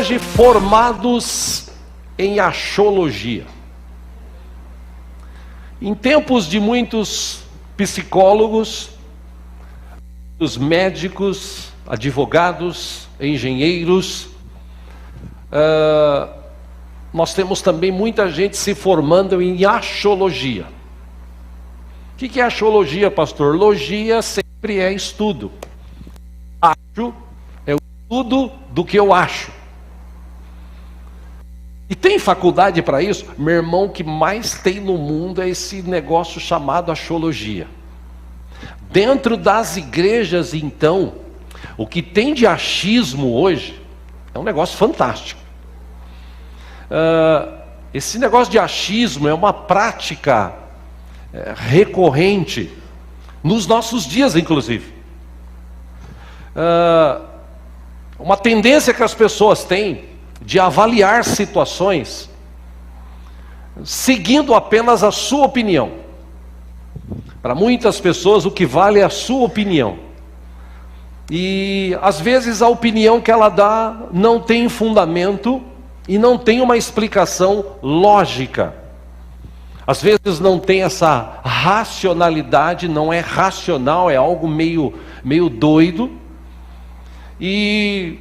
hoje formados em axiologia. Em tempos de muitos psicólogos, os médicos, advogados, engenheiros, nós temos também muita gente se formando em axiologia. O que é axiologia, pastor? Logia sempre é estudo. Acho é o estudo do que eu acho. E tem faculdade para isso? Meu irmão, o que mais tem no mundo é esse negócio chamado axiologia. Dentro das igrejas, então, o que tem de achismo hoje é um negócio fantástico. Esse negócio de achismo é uma prática recorrente nos nossos dias, inclusive. Uma tendência que as pessoas têm de avaliar situações seguindo apenas a sua opinião. Para muitas pessoas o que vale é a sua opinião. E às vezes a opinião que ela dá não tem fundamento e não tem uma explicação lógica. Às vezes não tem essa racionalidade, não é racional, é algo meio doido. E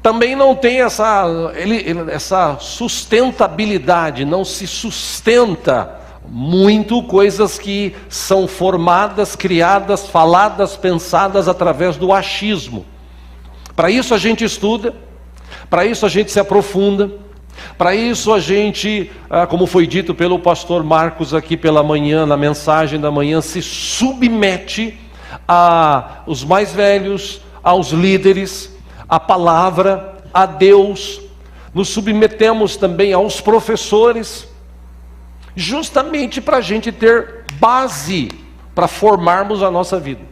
também não tem essa sustentabilidade, não se sustenta muito coisas que são formadas, criadas, faladas, pensadas através do achismo. Para isso a gente estuda, para isso a gente se aprofunda, para isso a gente, como foi dito pelo pastor Marcos aqui pela manhã, na mensagem da manhã, se submete aos mais velhos, aos líderes, a palavra, a Deus, nos submetemos também aos professores, justamente para a gente ter base para formarmos a nossa vida.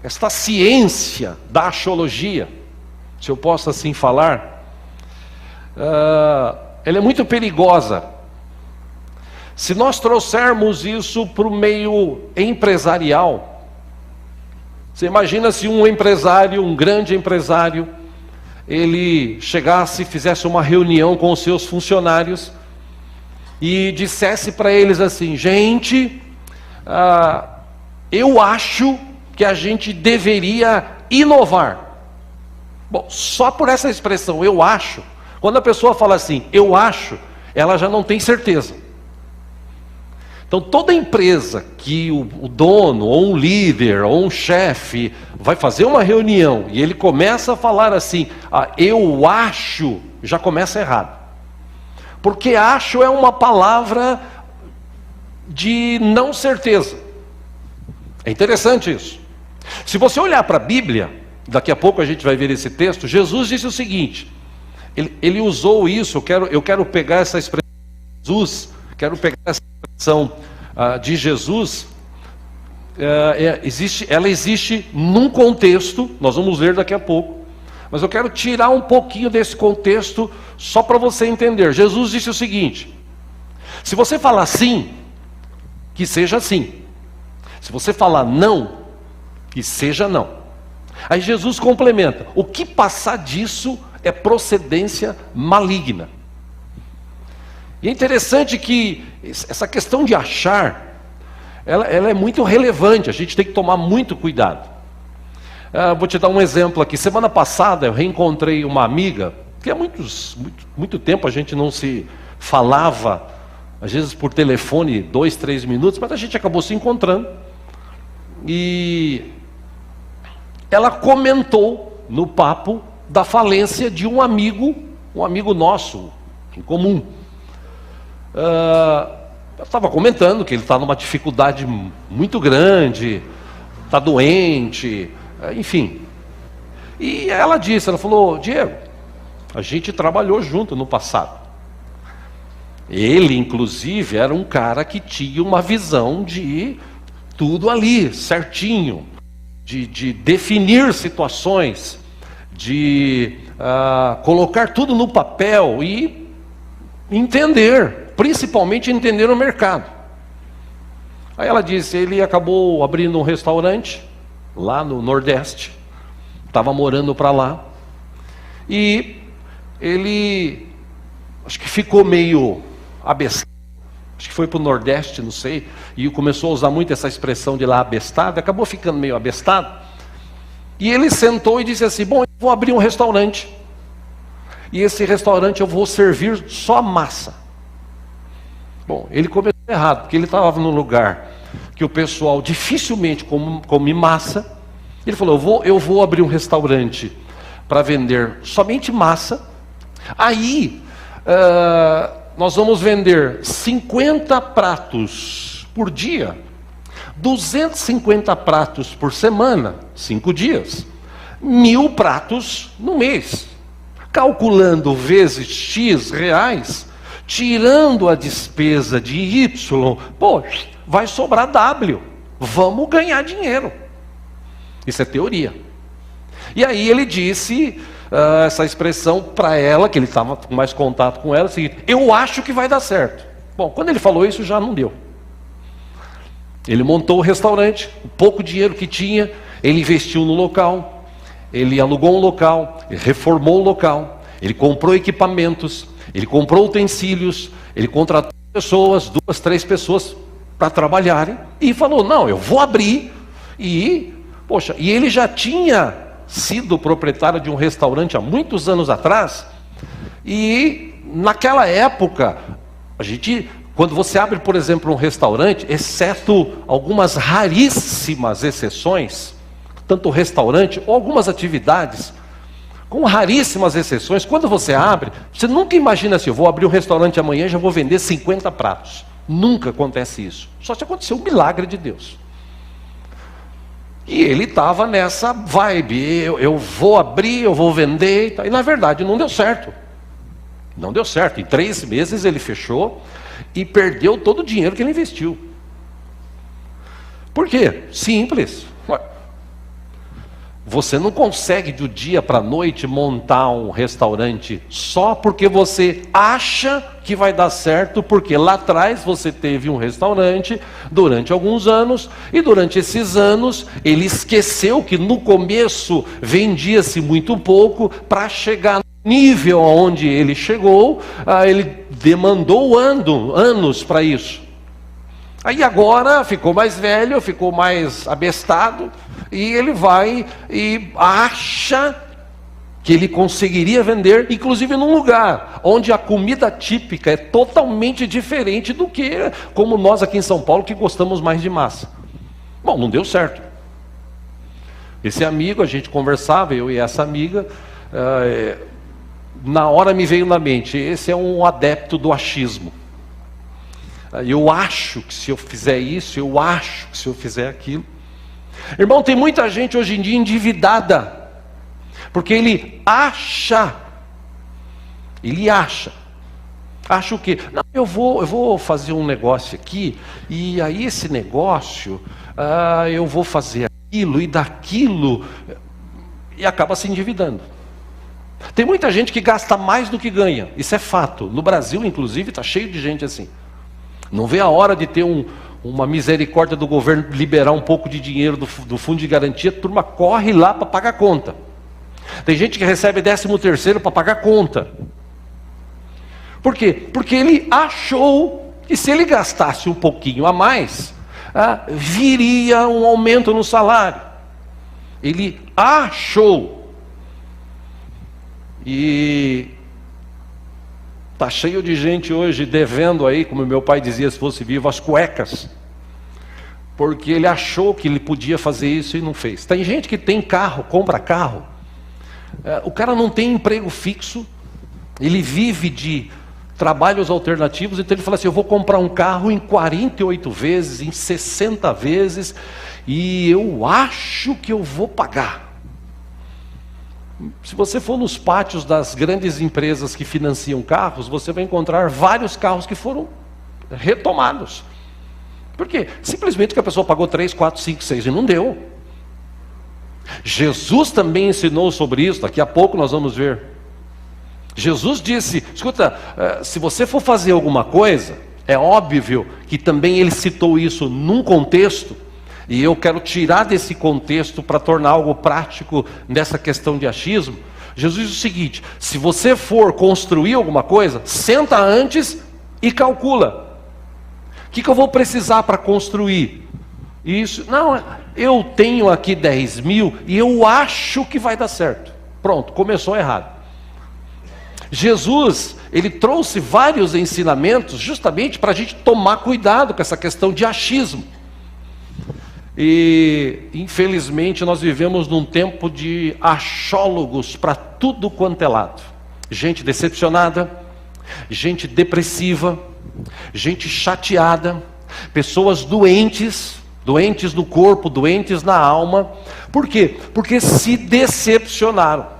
Esta ciência da axiologia, se eu posso assim falar, ela é muito perigosa. Se nós trouxermos isso para o meio empresarial, você imagina se um empresário, um grande empresário, ele chegasse e fizesse uma reunião com os seus funcionários e dissesse para eles assim: gente, eu acho que a gente deveria inovar. Bom, só por essa expressão, eu acho, quando a pessoa fala assim, eu acho, ela já não tem certeza. Então toda empresa que o dono, ou um líder, ou um chefe, vai fazer uma reunião, e ele começa a falar assim, eu acho, já começa errado. Porque acho é uma palavra de não certeza. É interessante isso. Se você olhar para a Bíblia, daqui a pouco a gente vai ver esse texto, Jesus disse o seguinte, ele usou isso, eu quero pegar essa expressão de Jesus, quero pegar essa expressão de Jesus, ela existe num contexto, nós vamos ler daqui a pouco, mas eu quero tirar um pouquinho desse contexto, só para você entender. Jesus disse o seguinte, se você falar sim, que seja sim, se você falar não, que seja não. Aí Jesus complementa, o que passar disso é procedência maligna. E é interessante que essa questão de achar, ela é muito relevante, a gente tem que tomar muito cuidado. Vou te dar um exemplo aqui. Semana passada eu reencontrei uma amiga, que há muito tempo a gente não se falava, às vezes por telefone, 2, 3 minutos, mas a gente acabou se encontrando. E ela comentou no papo da falência de um amigo nosso, em comum. Eu estava comentando que ele está numa dificuldade muito grande, está doente, enfim. E ela falou, Diego, a gente trabalhou junto no passado. Ele, inclusive, era um cara que tinha uma visão de tudo ali, certinho, de definir situações, de colocar tudo no papel e entender, principalmente entender o mercado. Aí ela disse, ele acabou abrindo um restaurante lá no Nordeste, estava morando para lá, E ele, acho que ficou meio abestado, acho que foi para o Nordeste, não sei, e começou a usar muito essa expressão de lá abestado, acabou ficando meio abestado. E ele sentou e disse assim: bom, eu vou abrir um restaurante, e esse restaurante eu vou servir só massa. Bom, ele começou errado, porque ele estava num lugar que o pessoal dificilmente come massa. Ele falou: eu vou abrir um restaurante para vender somente massa. Aí, nós vamos vender 50 pratos por dia, 250 pratos por semana, 5 dias, 1000 pratos no mês. Calculando vezes X reais, tirando a despesa de Y, pô, vai sobrar W. Vamos ganhar dinheiro. Isso é teoria. E aí ele disse essa expressão para ela, que ele estava com mais contato com ela, o seguinte: eu acho que vai dar certo. Bom, quando ele falou isso, já não deu. Ele montou o restaurante, o pouco dinheiro que tinha, ele investiu no local, ele alugou um local, ele reformou o local, ele comprou equipamentos, ele comprou utensílios, ele contratou pessoas, 2, 3 pessoas para trabalharem, e falou: não, eu vou abrir. E, poxa, e ele já tinha sido proprietário de um restaurante há muitos anos atrás, e naquela época, quando você abre, por exemplo, um restaurante, exceto algumas raríssimas exceções, tanto o restaurante ou algumas atividades, com raríssimas exceções, quando você abre, você nunca imagina assim: eu vou abrir um restaurante amanhã e já vou vender 50 pratos. Nunca acontece isso. Só se acontecer um milagre de Deus. E ele estava nessa vibe: eu vou abrir, eu vou vender. E na verdade não deu certo. Não deu certo. Em 3 meses ele fechou e perdeu todo o dinheiro que ele investiu. Por quê? Simples. Você não consegue do dia para a noite montar um restaurante só porque você acha que vai dar certo, porque lá atrás você teve um restaurante durante alguns anos, e durante esses anos ele esqueceu que no começo vendia-se muito pouco. Para chegar no nível onde ele chegou, ele demandou anos para isso. Aí agora ficou mais velho, ficou mais abestado, e ele vai e acha que ele conseguiria vender, inclusive num lugar onde a comida típica é totalmente diferente do que como nós aqui em São Paulo, que gostamos mais de massa. Bom, não deu certo. Esse amigo, a gente conversava, eu e essa amiga, na hora me veio na mente: esse é um adepto do achismo. Eu acho que se eu fizer isso, eu acho que se eu fizer aquilo. Irmão, tem muita gente hoje em dia endividada, porque ele acha o quê? Não, eu vou fazer um negócio aqui, e aí esse negócio, eu vou fazer aquilo e daquilo, e acaba se endividando. Tem muita gente que gasta mais do que ganha, isso é fato. No Brasil, inclusive, está cheio de gente assim. Não vê a hora de ter uma misericórdia do governo liberar um pouco de dinheiro do fundo de garantia, a turma corre lá para pagar conta. Tem gente que recebe 13º para pagar conta. Por quê? Porque ele achou que se ele gastasse um pouquinho a mais, viria um aumento no salário. Ele achou. E está cheio de gente hoje devendo aí, como meu pai dizia se fosse vivo, as cuecas. Porque ele achou que ele podia fazer isso e não fez. Tem gente que tem carro, compra carro. O cara não tem emprego fixo, ele vive de trabalhos alternativos, então ele fala assim: eu vou comprar um carro em 48 vezes, em 60 vezes, e eu acho que eu vou pagar. Se você for nos pátios das grandes empresas que financiam carros, você vai encontrar vários carros que foram retomados. Por quê? Simplesmente que a pessoa pagou 3, 4, 5, 6 e não deu. Jesus também ensinou sobre isso, daqui a pouco nós vamos ver. Jesus disse: escuta, se você for fazer alguma coisa, é óbvio que também ele citou isso num contexto, e eu quero tirar desse contexto para tornar algo prático nessa questão de achismo. Jesus diz o seguinte: se você for construir alguma coisa, senta antes e calcula. O que eu vou precisar para construir? Isso, não, eu tenho aqui 10 mil e eu acho que vai dar certo. Pronto, começou errado. Jesus, ele trouxe vários ensinamentos justamente para a gente tomar cuidado com essa questão de achismo. E infelizmente nós vivemos num tempo de achólogos para tudo quanto é lado. Gente decepcionada, gente depressiva, gente chateada, pessoas doentes no corpo, doentes na alma. Por quê? Porque se decepcionaram.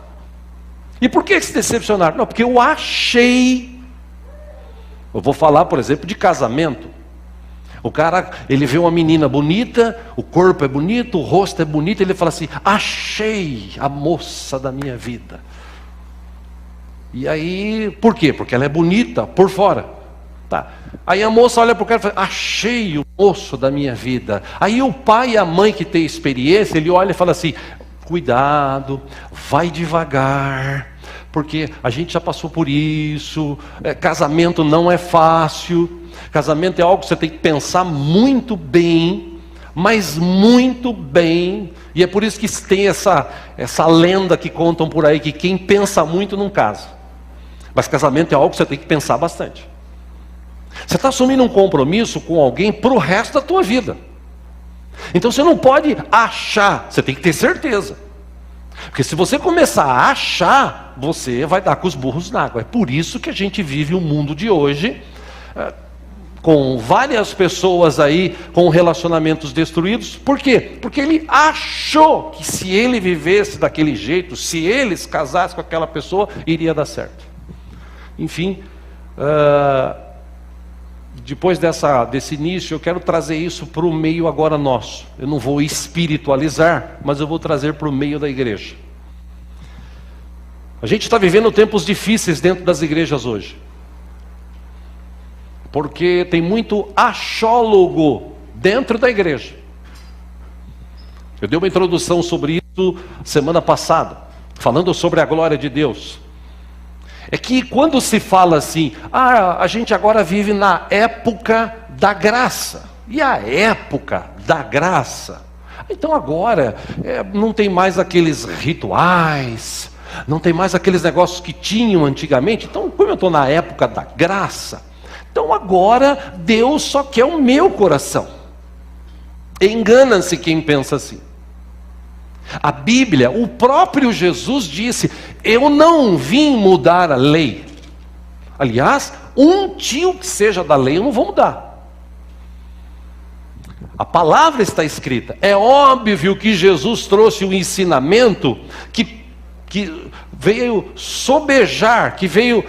E por que se decepcionaram? Não, porque eu achei. Eu vou falar, por exemplo, de casamento. O cara, ele vê uma menina bonita, o corpo é bonito, o rosto é bonito, ele fala assim: achei a moça da minha vida. E aí, por quê? Porque ela é bonita por fora. Tá. Aí a moça olha para o cara e fala: achei o moço da minha vida. Aí o pai e a mãe que tem experiência, ele olha e fala assim: cuidado, vai devagar, porque a gente já passou por isso, casamento não é fácil. Casamento é algo que você tem que pensar muito bem, mas muito bem. E é por isso que tem essa lenda que contam por aí, que quem pensa muito não casa. Mas casamento é algo que você tem que pensar bastante. Você está assumindo um compromisso com alguém para o resto da tua vida. Então você não pode achar, você tem que ter certeza. Porque se você começar a achar, você vai dar com os burros na água. É por isso que a gente vive o mundo de hoje, com várias pessoas aí com relacionamentos destruídos. Por quê? Porque ele achou que se ele vivesse daquele jeito, se ele se casasse com aquela pessoa, iria dar certo. Enfim, depois desse início, eu quero trazer isso para o meio agora nosso. Eu não vou espiritualizar, mas eu vou trazer para o meio da igreja. A gente está vivendo tempos difíceis dentro das igrejas hoje. Porque tem muito achólogo dentro da igreja. Eu dei uma introdução sobre isso semana passada, falando sobre a glória de Deus. É que quando se fala assim: a gente agora vive na época da graça. E a época da graça? Então agora não tem mais aqueles rituais, não tem mais aqueles negócios que tinham antigamente. Então, como eu estou na época da graça, então agora Deus só quer o meu coração. Engana-se quem pensa assim. A Bíblia, o próprio Jesus disse: eu não vim mudar a lei. Aliás, um tio que seja da lei eu não vou mudar. A palavra está escrita. É óbvio que Jesus trouxe um ensinamento que veio sobejar, que veio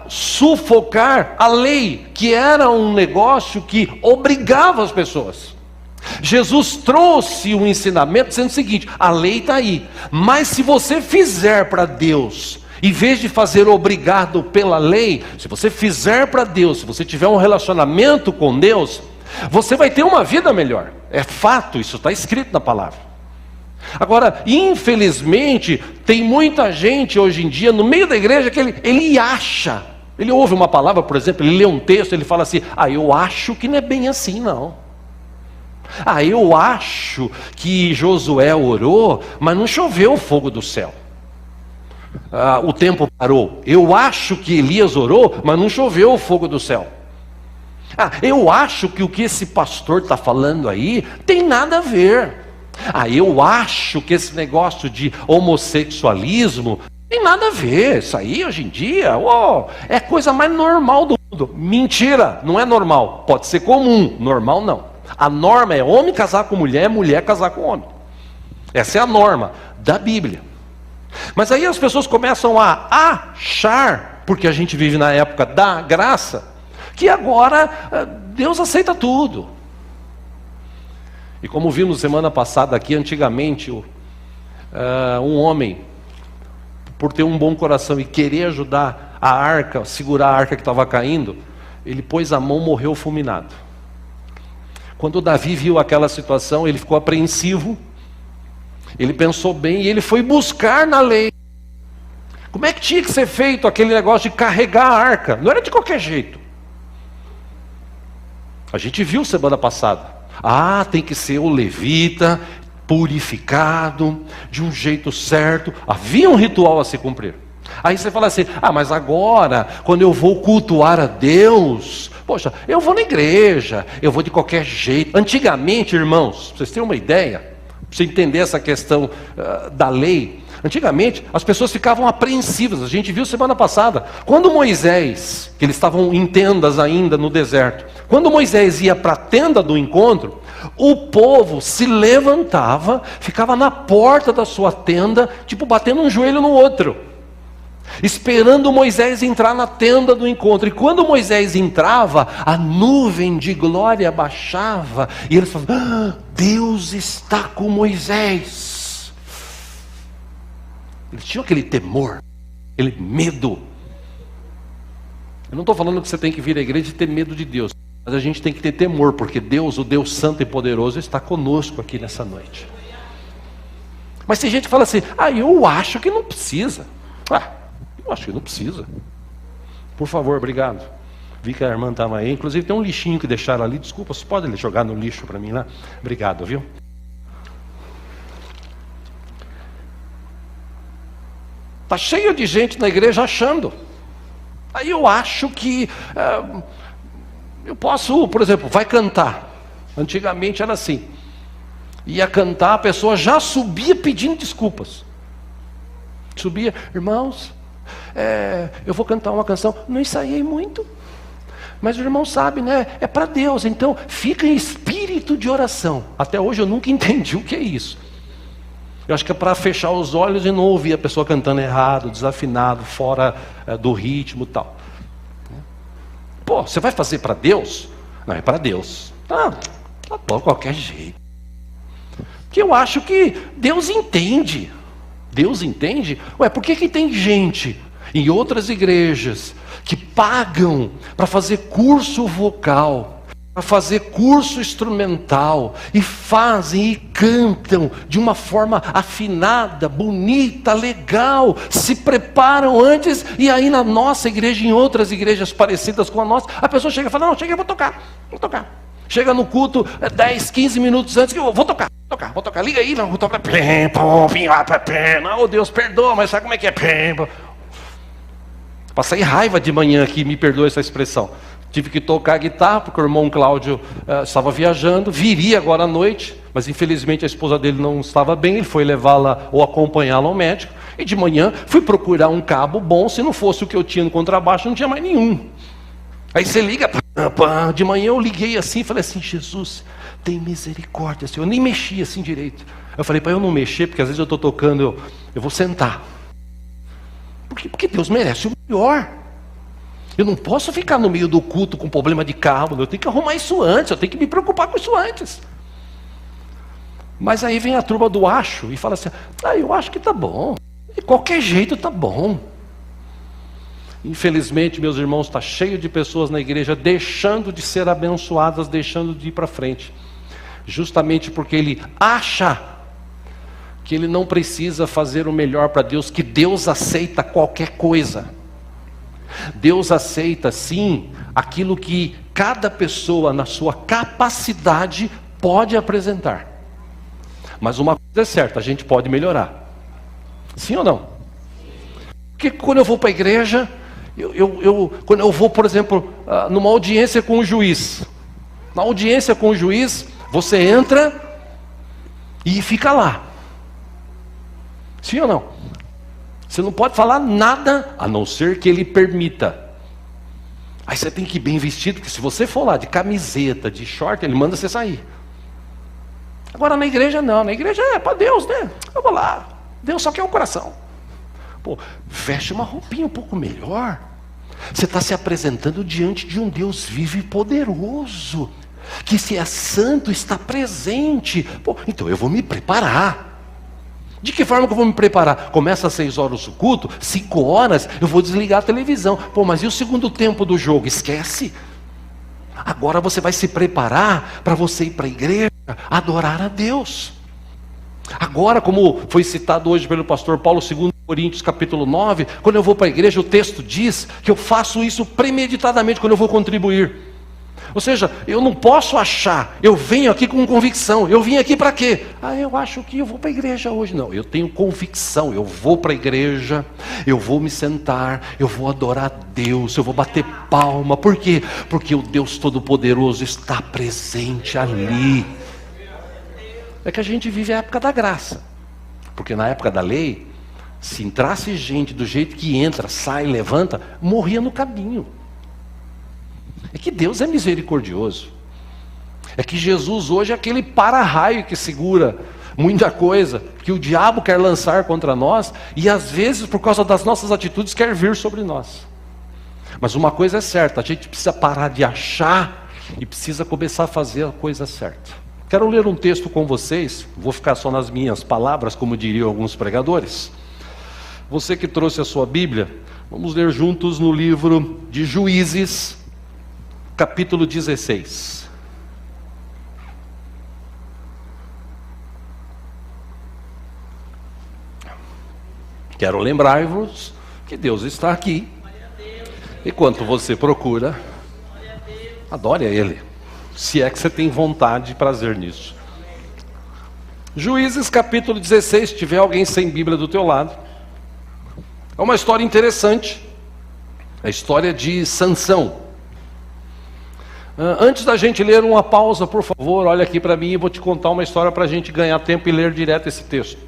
sufocar a lei, que era um negócio que obrigava as pessoas. Jesus trouxe um ensinamento dizendo o seguinte: a lei está aí, mas se você fizer para Deus, em vez de fazer obrigado pela lei, se você fizer para Deus, se você tiver um relacionamento com Deus, você vai ter uma vida melhor. É fato, isso está escrito na palavra. Agora, infelizmente, tem muita gente hoje em dia no meio da igreja que ele acha, ele ouve uma palavra, por exemplo, ele lê um texto, ele fala assim: eu acho que não é bem assim não. Eu acho que Josué orou, mas não choveu fogo do céu. O tempo parou. Eu acho que Elias orou, mas não choveu o fogo do céu. Eu acho que o que esse pastor está falando aí tem nada a ver. Eu acho que esse negócio de homossexualismo tem nada a ver. Isso aí hoje em dia é coisa mais normal do mundo. Mentira, não é normal. Pode ser comum, normal não. A norma é homem casar com mulher, mulher casar com homem. Essa é a norma da Bíblia. Mas aí as pessoas começam a achar, porque a gente vive na época da graça, que agora Deus aceita tudo. E como vimos semana passada aqui, antigamente, um homem, por ter um bom coração e querer ajudar a arca, segurar a arca que estava caindo, ele pôs a mão e morreu fulminado. Quando Davi viu aquela situação, ele ficou apreensivo, ele pensou bem e ele foi buscar na lei. Como é que tinha que ser feito aquele negócio de carregar a arca? Não era de qualquer jeito. A gente viu semana passada. Tem que ser o levita, purificado, de um jeito certo. Havia um ritual a se cumprir. Aí você fala assim, mas agora, quando eu vou cultuar a Deus, poxa, eu vou na igreja, eu vou de qualquer jeito. Antigamente, irmãos, pra vocês terem uma ideia, para você entender essa questão da lei, antigamente as pessoas ficavam apreensivas. A gente viu semana passada, quando Moisés, que eles estavam em tendas ainda no deserto, quando Moisés ia para a tenda do encontro, o povo se levantava, ficava na porta da sua tenda, tipo batendo um joelho no outro, esperando Moisés entrar na tenda do encontro. E quando Moisés entrava, a nuvem de glória baixava, e eles falavam, Deus está com Moisés. Eles tinham aquele temor, aquele medo. Eu não estou falando que você tem que vir à igreja e ter medo de Deus, mas a gente tem que ter temor, porque Deus, o Deus santo e poderoso, está conosco aqui nessa noite. Mas tem gente que fala assim, eu acho que não precisa. Eu acho que não precisa. Por favor, obrigado. Vi que a irmã estava aí. Inclusive tem um lixinho que deixaram ali. Desculpa, você pode jogar no lixo para mim lá? Obrigado, viu? Está cheio de gente na igreja achando. Aí eu acho que eu posso, por exemplo, vai cantar. Antigamente era assim. Ia cantar, a pessoa já subia pedindo desculpas. Subia, irmãos, eu vou cantar uma canção, não ensaiei muito, mas o irmão sabe, né? É para Deus, então fica em espírito de oração. Até hoje eu nunca entendi o que é isso. Eu acho que é para fechar os olhos e não ouvir a pessoa cantando errado, desafinado, fora do ritmo e tal. Você vai fazer para Deus? Não, é para Deus. Tá bom, qualquer jeito. Porque eu acho que Deus entende. Deus entende? Por que tem gente em outras igrejas que pagam para fazer curso vocal, para fazer curso instrumental, e fazem e cantam de uma forma afinada, bonita, legal, se preparam antes, e aí na nossa igreja, em outras igrejas parecidas com a nossa, a pessoa chega e fala, não, chega, eu vou tocar. Chega no culto 10, 15 minutos antes, que eu vou tocar, liga aí, não, vou tocar, não, Deus, perdoa, mas sabe como é que é? Passei raiva de manhã aqui, me perdoa essa expressão. Tive que tocar guitarra, porque o irmão Cláudio estava viajando, viria agora à noite, mas infelizmente a esposa dele não estava bem, ele foi levá-la ou acompanhá-la ao médico, e de manhã fui procurar um cabo bom, se não fosse o que eu tinha no contrabaixo, não tinha mais nenhum. Aí você liga, de manhã eu liguei assim e falei assim, Jesus, tem misericórdia, Senhor. Eu nem mexi assim direito. Eu falei, para eu não mexer, porque às vezes eu estou tocando, eu vou sentar. Porque Deus merece o melhor. Eu não posso ficar no meio do culto com problema de cabo, eu tenho que arrumar isso antes, eu tenho que me preocupar com isso antes. Mas aí vem a turma do acho e fala assim, eu acho que tá bom, de qualquer jeito tá bom. Infelizmente, meus irmãos, está cheio de pessoas na igreja deixando de ser abençoadas, deixando de ir para frente, justamente porque ele acha que ele não precisa fazer o melhor para Deus, que Deus aceita qualquer coisa. Deus aceita sim aquilo que cada pessoa na sua capacidade pode apresentar. Mas uma coisa é certa, a gente pode melhorar. Sim ou não? Porque quando eu vou para a igreja, quando eu vou, por exemplo, numa audiência com o juiz. Na audiência com o juiz, você entra e fica lá. Sim ou não? Você não pode falar nada, a não ser que ele permita. Aí você tem que ir bem vestido, porque se você for lá de camiseta, de short, ele manda você sair. Agora na igreja não, na igreja é para Deus, né? Eu vou lá, Deus só quer o coração. Veste uma roupinha um pouco melhor. Você está se apresentando diante de um Deus vivo e poderoso, que se é santo está presente. Então eu vou me preparar. De que forma que eu vou me preparar? Começa às 6 horas o culto, 5 horas eu vou desligar a televisão. Mas e o segundo tempo do jogo? Esquece. Agora você vai se preparar para você ir para a igreja, adorar a Deus. Agora, como foi citado hoje pelo pastor Paulo, 2 Coríntios capítulo 9, quando eu vou para a igreja, o texto diz que eu faço isso premeditadamente quando eu vou contribuir. Ou seja, eu não posso achar, eu venho aqui com convicção, eu vim aqui para quê? Eu acho que eu vou para a igreja hoje. Não, eu tenho convicção, eu vou para a igreja, eu vou me sentar, eu vou adorar a Deus, eu vou bater palma. Por quê? Porque o Deus Todo-Poderoso está presente ali. É que a gente vive a época da graça, porque na época da lei, se entrasse gente do jeito que entra, sai, levanta, morria no caminho. É que Deus é misericordioso. É que Jesus hoje é aquele para-raio que segura muita coisa que o diabo quer lançar contra nós, e às vezes por causa das nossas atitudes quer vir sobre nós. Mas uma coisa é certa, a gente precisa parar de achar e precisa começar a fazer a coisa certa. Quero ler um texto com vocês, vou ficar só nas minhas palavras, como diriam alguns pregadores. Você que trouxe a sua Bíblia, vamos ler juntos no livro de Juízes, capítulo 16. Quero lembrar-vos que Deus está aqui. Enquanto você procura, adore a Ele, se é que você tem vontade e prazer nisso. Juízes capítulo 16, se tiver alguém sem Bíblia do teu lado. É uma história interessante, a história de Sansão. Antes da gente ler, uma pausa, por favor, olha aqui para mim e vou te contar uma história para a gente ganhar tempo e ler direto esse texto.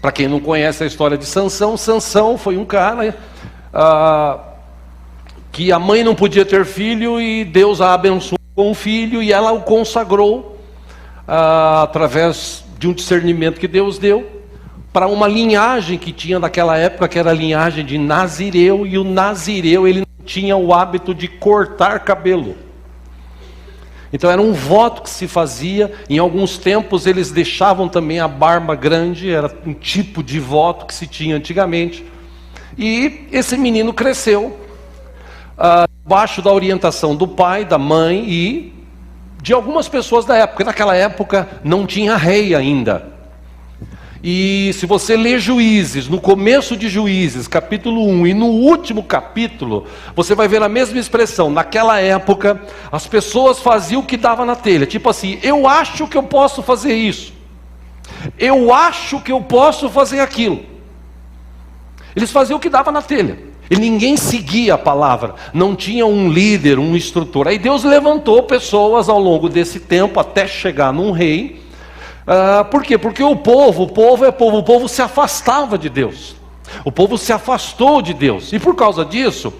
Para quem não conhece a história de Sansão, Sansão foi um cara que a mãe não podia ter filho e Deus a abençoou com um filho e ela o consagrou através de um discernimento que Deus deu para uma linhagem que tinha naquela época, que era a linhagem de Nazireu, e o Nazireu ele não tinha o hábito de cortar cabelo. Então era um voto que se fazia. Em alguns tempos eles deixavam também a barba grande, era um tipo de voto que se tinha antigamente. E esse menino cresceu debaixo da orientação do pai, da mãe e de algumas pessoas da época. Naquela época não tinha rei ainda. E se você ler Juízes, no começo de Juízes, capítulo 1, e no último capítulo, você vai ver a mesma expressão. Naquela época, as pessoas faziam o que dava na telha. Tipo assim, eu acho que eu posso fazer isso. Eu acho que eu posso fazer aquilo. Eles faziam o que dava na telha. E ninguém seguia a palavra. Não tinha um líder, um instrutor. Aí Deus levantou pessoas ao longo desse tempo, até chegar num rei. Por quê? Porque o povo se afastava de Deus. O povo se afastou de Deus. E por causa disso,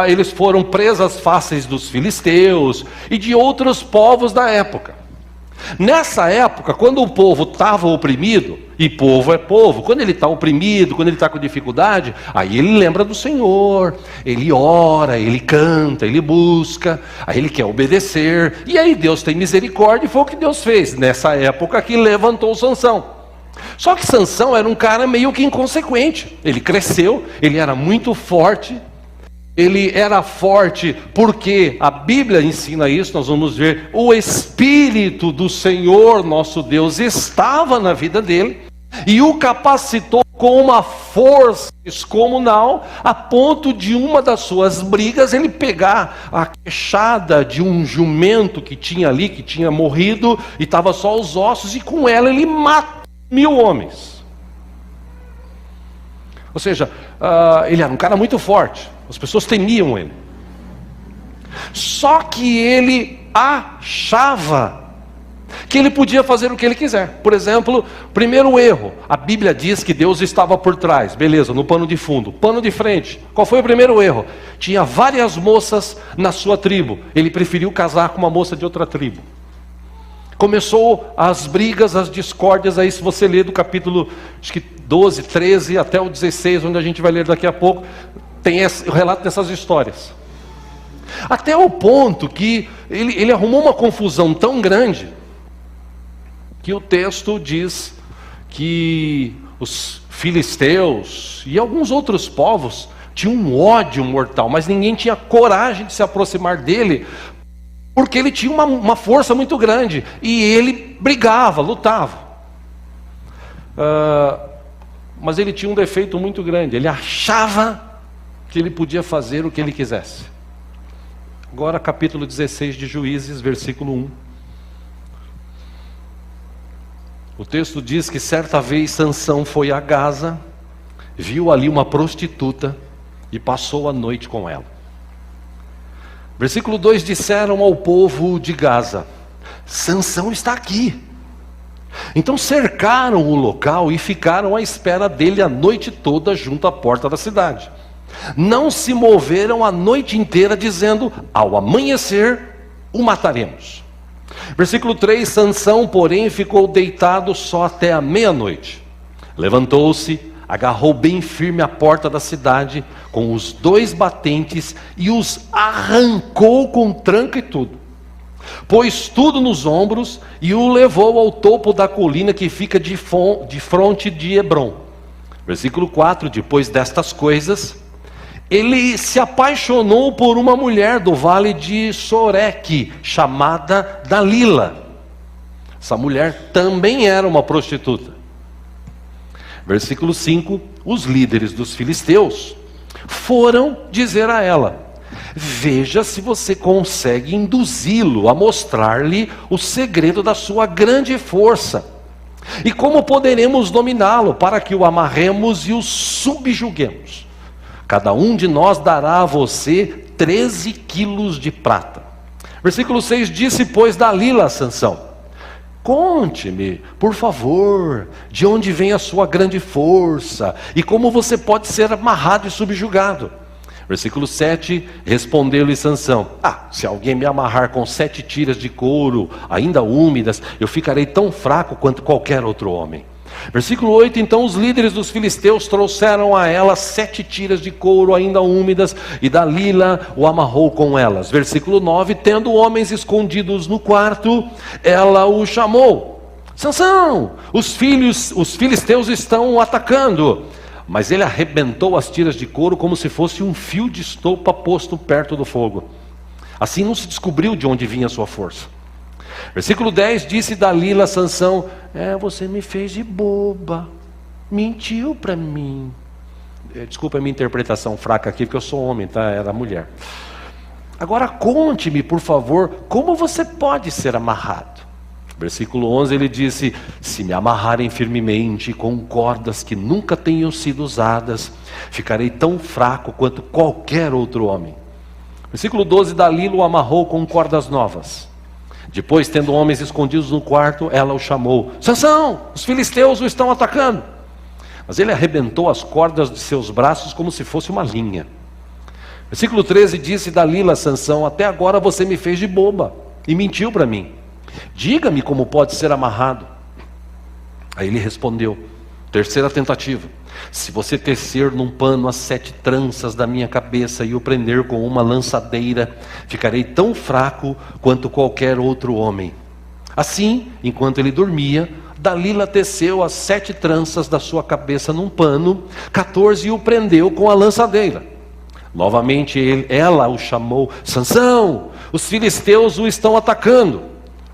eles foram presas fáceis dos filisteus e de outros povos da época. Nessa época, quando o povo estava oprimido, e povo é povo, quando ele está oprimido, quando ele está com dificuldade, aí ele lembra do Senhor, ele ora, ele canta, ele busca, aí ele quer obedecer, e aí Deus tem misericórdia, e foi o que Deus fez, nessa época que levantou Sansão. Só que Sansão era um cara meio que inconsequente, ele cresceu, ele era muito forte. Ele era forte porque a Bíblia ensina isso, nós vamos ver, o Espírito do Senhor nosso Deus estava na vida dele e o capacitou com uma força descomunal, a ponto de uma das suas brigas ele pegar a queixada de um jumento que tinha ali, que tinha morrido e estava só os ossos, e com ela ele matou 1000 homens. Ou seja, ele era um cara muito forte. As pessoas temiam ele. Só que ele achava que ele podia fazer o que ele quiser. Por exemplo, primeiro erro, a Bíblia diz que Deus estava por trás. Beleza, no pano de fundo. Pano de frente, qual foi o primeiro erro? Tinha várias moças na sua tribo. Ele preferiu casar com uma moça de outra tribo. Começou as brigas, as discórdias. Aí se você ler do capítulo acho que 12, 13 até o 16, onde a gente vai ler daqui a pouco, tem o relato dessas histórias. Até o ponto que ele arrumou uma confusão tão grande, que o texto diz que os filisteus e alguns outros povos tinham um ódio mortal, mas ninguém tinha coragem de se aproximar dele, porque ele tinha uma força muito grande, e ele brigava, lutava. mas ele tinha um defeito muito grande. Ele achava que ele podia fazer o que ele quisesse. Agora capítulo 16 de Juízes, versículo 1. O texto diz que certa vez Sansão foi a Gaza, viu ali uma prostituta e passou a noite com ela. Versículo 2: disseram ao povo de Gaza: Sansão está aqui. Então cercaram o local e ficaram à espera dele a noite toda junto à porta da cidade. Não se moveram a noite inteira, dizendo: ao amanhecer o mataremos. Versículo 3: Sansão, porém, ficou deitado só até a meia-noite. Levantou-se, agarrou bem firme a porta da cidade com os 2 batentes e os arrancou com tranca e tudo. Pôs tudo nos ombros e o levou ao topo da colina que fica de fronte de Hebrom. Versículo 4: depois destas coisas, ele se apaixonou por uma mulher do vale de Soreque, chamada Dalila. Essa mulher também era uma prostituta. Versículo 5: os líderes dos filisteus foram dizer a ela: veja se você consegue induzi-lo a mostrar-lhe o segredo da sua grande força, e como poderemos dominá-lo para que o amarremos e o subjuguemos. Cada um de nós dará a você 13 quilos de prata. Versículo 6: disse, pois, Dalila a Sansão: conte-me, por favor, de onde vem a sua grande força, e como você pode ser amarrado e subjugado. Versículo 7: respondeu-lhe Sansão: se alguém me amarrar com 7 tiras de couro, ainda úmidas, eu ficarei tão fraco quanto qualquer outro homem. Versículo 8: então os líderes dos filisteus trouxeram a ela 7 tiras de couro ainda úmidas, e Dalila o amarrou com elas. Versículo 9: tendo homens escondidos no quarto, ela o chamou: Sansão, os filisteus estão o atacando. Mas ele arrebentou as tiras de couro como se fosse um fio de estopa posto perto do fogo. Assim não se descobriu de onde vinha a sua força. Versículo 10: disse Dalila a Sansão: você me fez de boba, mentiu para mim. Desculpa a minha interpretação fraca aqui, porque eu sou homem, tá? Era mulher. Agora conte-me, por favor, como você pode ser amarrado. Versículo 11, ele disse: se me amarrarem firmemente com cordas que nunca tenham sido usadas, ficarei tão fraco quanto qualquer outro homem. Versículo 12, Dalila o amarrou com cordas novas. Depois, tendo homens escondidos no quarto, ela o chamou: Sansão, os filisteus o estão atacando. Mas ele arrebentou as cordas de seus braços como se fosse uma linha. Versículo 13, disse Dalila a Sansão: até agora você me fez de boba e mentiu para mim. Diga-me como pode ser amarrado. Aí ele respondeu, terceira tentativa: se você tecer num pano as 7 tranças da minha cabeça e o prender com uma lançadeira, ficarei tão fraco quanto qualquer outro homem. Assim, enquanto ele dormia, Dalila teceu as 7 tranças da sua cabeça num pano, 14, e o prendeu com a lançadeira. Novamente ela o chamou: Sansão, os filisteus o estão atacando.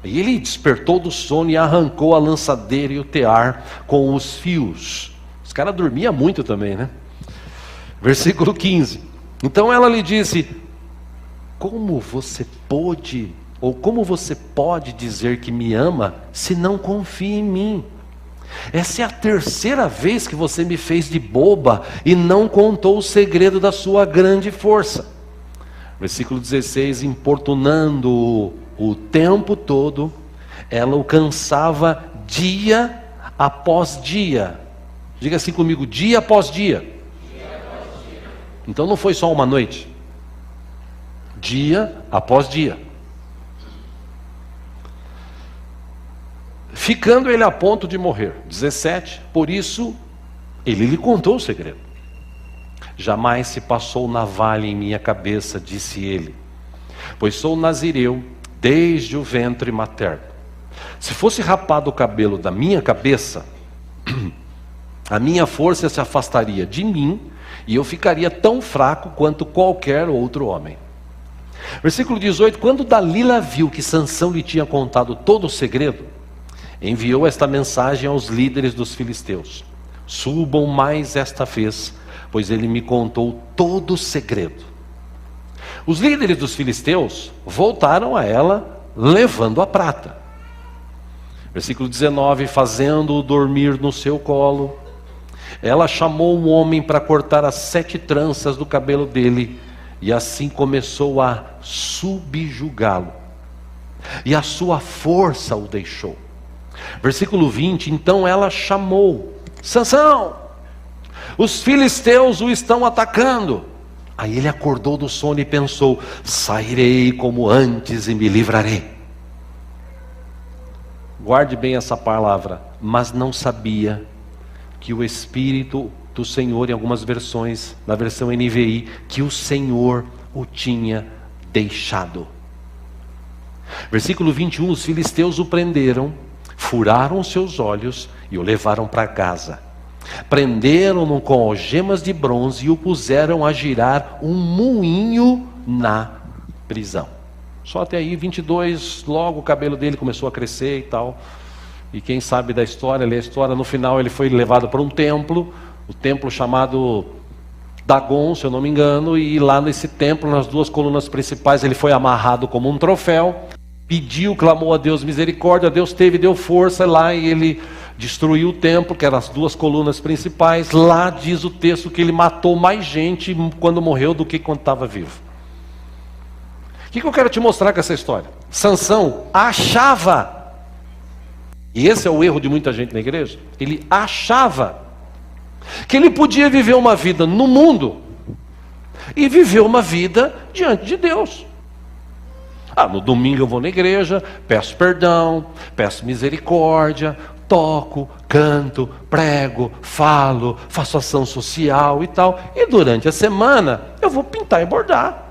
E ele despertou do sono e arrancou a lançadeira e o tear com os fios. Os caras dormiam muito também, né? Versículo 15. Então ela lhe disse: como você pode dizer que me ama se não confia em mim? Essa é a terceira vez que você me fez de boba e não contou o segredo da sua grande força. Versículo 16, importunando-o o tempo todo, ela o cansava dia após dia. Diga assim comigo: dia após dia. Então não foi só uma noite, dia após dia. Ficando ele a ponto de morrer. 17, por isso ele lhe contou o segredo. Jamais se passou navalha em minha cabeça, disse ele, pois sou nazireu desde o ventre materno. Se fosse rapado o cabelo da minha cabeça, a minha força se afastaria de mim e eu ficaria tão fraco quanto qualquer outro homem. Versículo 18, quando Dalila viu que Sansão lhe tinha contado todo o segredo, enviou esta mensagem aos líderes dos filisteus: subam mais esta vez, pois ele me contou todo o segredo. Os líderes dos filisteus voltaram a ela, levando a prata. Versículo 19, fazendo-o dormir no seu colo, ela chamou um homem para cortar as 7 tranças do cabelo dele, e assim começou a subjugá-lo, e a sua força o deixou. Versículo 20, então ela chamou: Sansão, os filisteus o estão atacando. Aí ele acordou do sono e pensou: sairei como antes e me livrarei. Guarde bem essa palavra, mas não sabia que o Espírito do Senhor, em algumas versões, na versão NVI, que o Senhor o tinha deixado. Versículo 21, os filisteus o prenderam, furaram os seus olhos e o levaram para casa. Prenderam-no com algemas de bronze e o puseram a girar um moinho na prisão. Só até aí, 22, logo o cabelo dele começou a crescer e tal. E quem sabe da história, lê a história, no final ele foi levado para um templo, o templo chamado Dagon, se eu não me engano, e lá nesse templo, nas 2 colunas principais, ele foi amarrado como um troféu, pediu, clamou a Deus misericórdia, Deus deu força lá e ele destruiu o templo, que eram as 2 colunas principais. Lá diz o texto que ele matou mais gente quando morreu do que quando estava vivo. O que eu quero te mostrar com essa história? Sansão achava, e esse é o erro de muita gente na igreja, ele achava que ele podia viver uma vida no mundo e viver uma vida diante de Deus. No domingo eu vou na igreja, peço perdão, peço misericórdia, toco, canto, prego, falo, faço ação social e tal. E durante a semana eu vou pintar e bordar.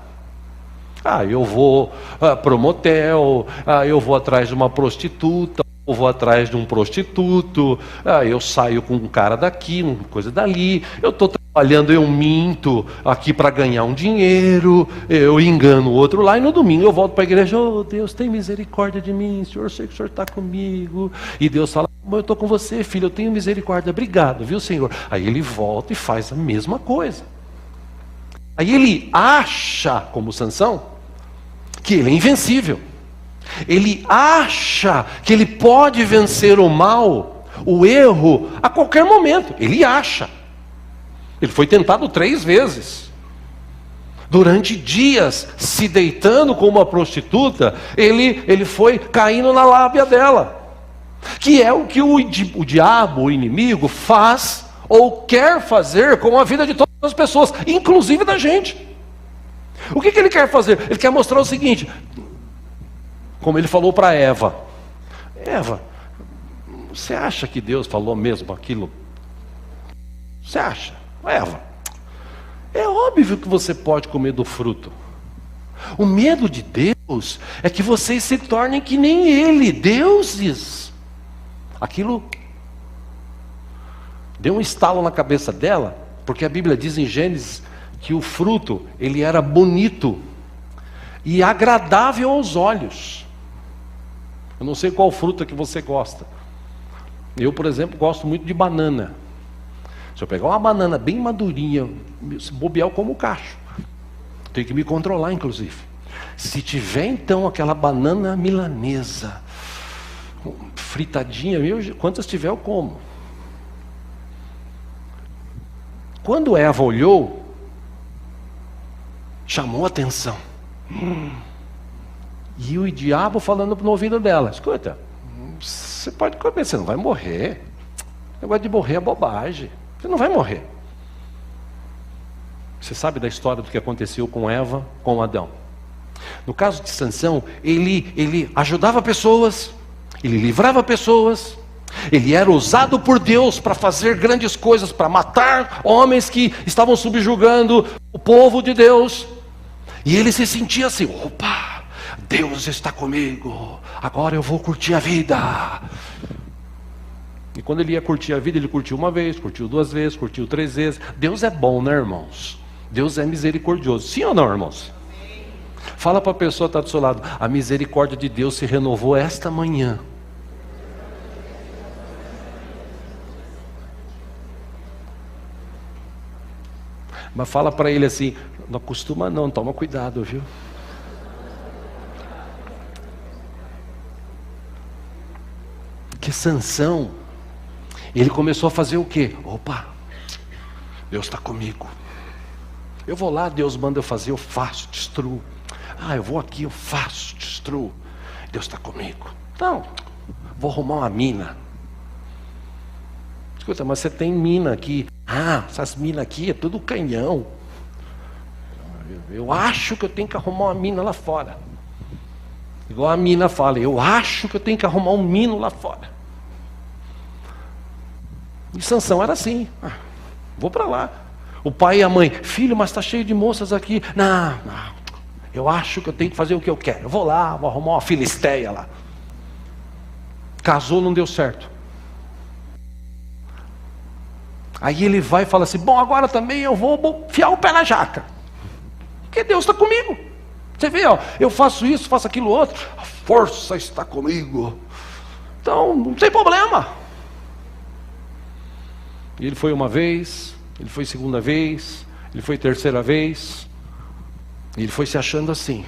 Eu vou para o motel, eu vou atrás de uma prostituta, eu vou atrás de um prostituto, eu saio com um cara daqui, uma coisa dali, eu estou trabalhando, eu minto aqui para ganhar um dinheiro, eu engano o outro lá, e no domingo eu volto para a igreja: oh Deus, tem misericórdia de mim, Senhor, eu sei que o Senhor está comigo. E Deus fala: eu estou com você, filho, eu tenho misericórdia, obrigado, viu, Senhor? Aí ele volta e faz a mesma coisa. Aí ele acha, como Sansão, que ele é invencível. Ele acha que ele pode vencer o mal, o erro, a qualquer momento. Ele acha. Ele foi tentado 3 vezes. Durante dias, se deitando com uma prostituta, ele foi caindo na lábia dela. Que é o que o diabo, o inimigo, faz ou quer fazer com a vida de todas as pessoas, inclusive da gente. O que ele quer fazer? Ele quer mostrar o seguinte, como ele falou para Eva: Eva, você acha que Deus falou mesmo aquilo? Você acha? Eva, é óbvio que você pode comer do fruto. O medo de Deus é que vocês se tornem que nem Ele, deuses. Aquilo deu um estalo na cabeça dela, porque a Bíblia diz em Gênesis que o fruto, ele era bonito e agradável aos olhos. Eu não sei qual fruta que você gosta. Eu, por exemplo, gosto muito de banana. Se eu pegar uma banana bem madurinha, se bobear eu como cacho. Tenho que me controlar, inclusive. Se tiver então aquela banana milanesa, fritadinha, quantas tiver eu como. Quando Eva olhou, chamou a atenção. E o diabo falando no ouvido dela: escuta, você pode comer, você não vai morrer. O negócio de morrer é bobagem. Você não vai morrer. Você sabe da história do que aconteceu com Eva, com Adão. No caso de Sansão, ele ajudava pessoas, ele livrava pessoas, ele era usado por Deus para fazer grandes coisas, para matar homens que estavam subjugando o povo de Deus. E ele se sentia assim: opa, Deus está comigo, agora eu vou curtir a vida. E quando ele ia curtir a vida, ele curtiu 1 vez, curtiu 2 vezes, curtiu 3 vezes. Deus é bom, né, irmãos? Deus é misericordioso. Sim ou não, irmãos? Fala para a pessoa que está do seu lado: a misericórdia de Deus se renovou esta manhã. Mas fala para ele assim: não acostuma não, toma cuidado, viu? Que Sansão, ele começou a fazer o quê? Opa, Deus está comigo. Eu vou lá, Deus manda eu fazer, eu faço, destruo. Eu vou aqui, eu faço, destruo. Deus está comigo. Então, vou arrumar uma mina. Escuta, mas você tem mina aqui. Essas minas aqui é tudo canhão. Eu acho que eu tenho que arrumar uma mina lá fora. Igual a mina fala, eu acho que eu tenho que arrumar um mino lá fora. E Sansão era assim. Vou para lá. O pai e a mãe: filho, mas está cheio de moças aqui. Não, eu acho que eu tenho que fazer o que eu quero. Eu vou lá, vou arrumar uma filisteia lá. Casou, não deu certo. Aí ele vai e fala assim: bom, agora também eu vou fiar o pé na jaca. Porque Deus está comigo. Você vê, eu faço isso, faço aquilo outro. A força está comigo. Então, não tem problema. E ele foi uma vez, ele foi segunda vez, ele foi terceira vez. E ele foi se achando assim.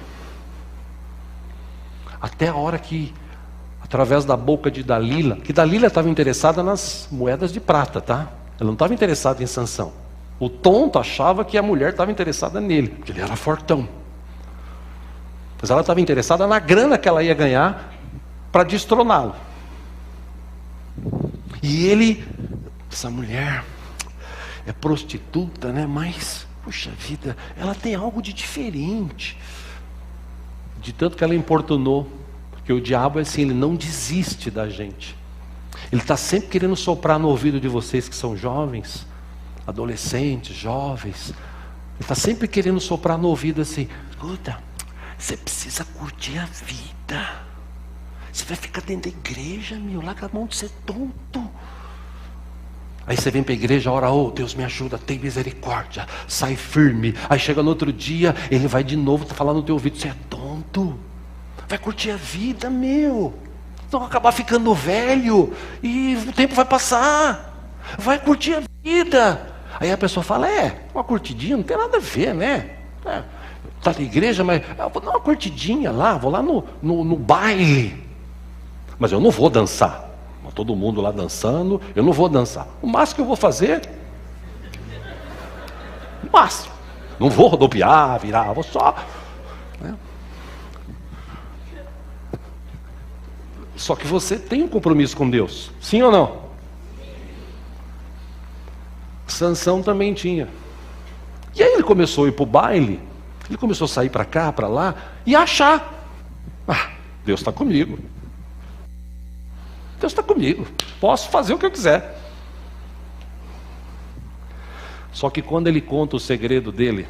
Até a hora que, através da boca de Dalila, que Dalila estava interessada nas moedas de prata, tá? Ela não estava interessada em Sansão. O tonto achava que a mulher estava interessada nele, porque ele era fortão. Mas ela estava interessada na grana que ela ia ganhar para destroná-lo. E ele, essa mulher é prostituta, né? Mas, puxa vida, ela tem algo de diferente. De tanto que ela importunou. Porque o diabo é assim, ele não desiste da gente. Ele está sempre querendo soprar no ouvido de vocês que são jovens, adolescentes, jovens. Ele está sempre querendo soprar no ouvido assim: escuta, você precisa curtir a vida. Você vai ficar dentro da igreja, larga a mão de ser tonto. Aí você vem para a igreja, ora: Deus me ajuda, tem misericórdia, sai firme. Aí chega no outro dia, ele vai de novo falar no teu ouvido: você é tonto, vai curtir a vida, Então acabar ficando velho e o tempo vai passar. Vai curtir a vida. Aí a pessoa fala: uma curtidinha, não tem nada a ver, né? Tá na igreja, mas eu vou dar uma curtidinha lá, vou lá no baile. Mas eu não vou dançar. Todo mundo lá dançando, eu não vou dançar. O máximo que eu vou fazer, o máximo. Não vou rodopiar, virar, vou só. Né? Só que você tem um compromisso com Deus, sim ou não? Sansão também tinha. E aí ele começou a ir para o baile, ele começou a sair para cá, para lá, e achar: Deus está comigo. Deus está comigo, posso fazer o que eu quiser. Só que quando ele conta o segredo dele,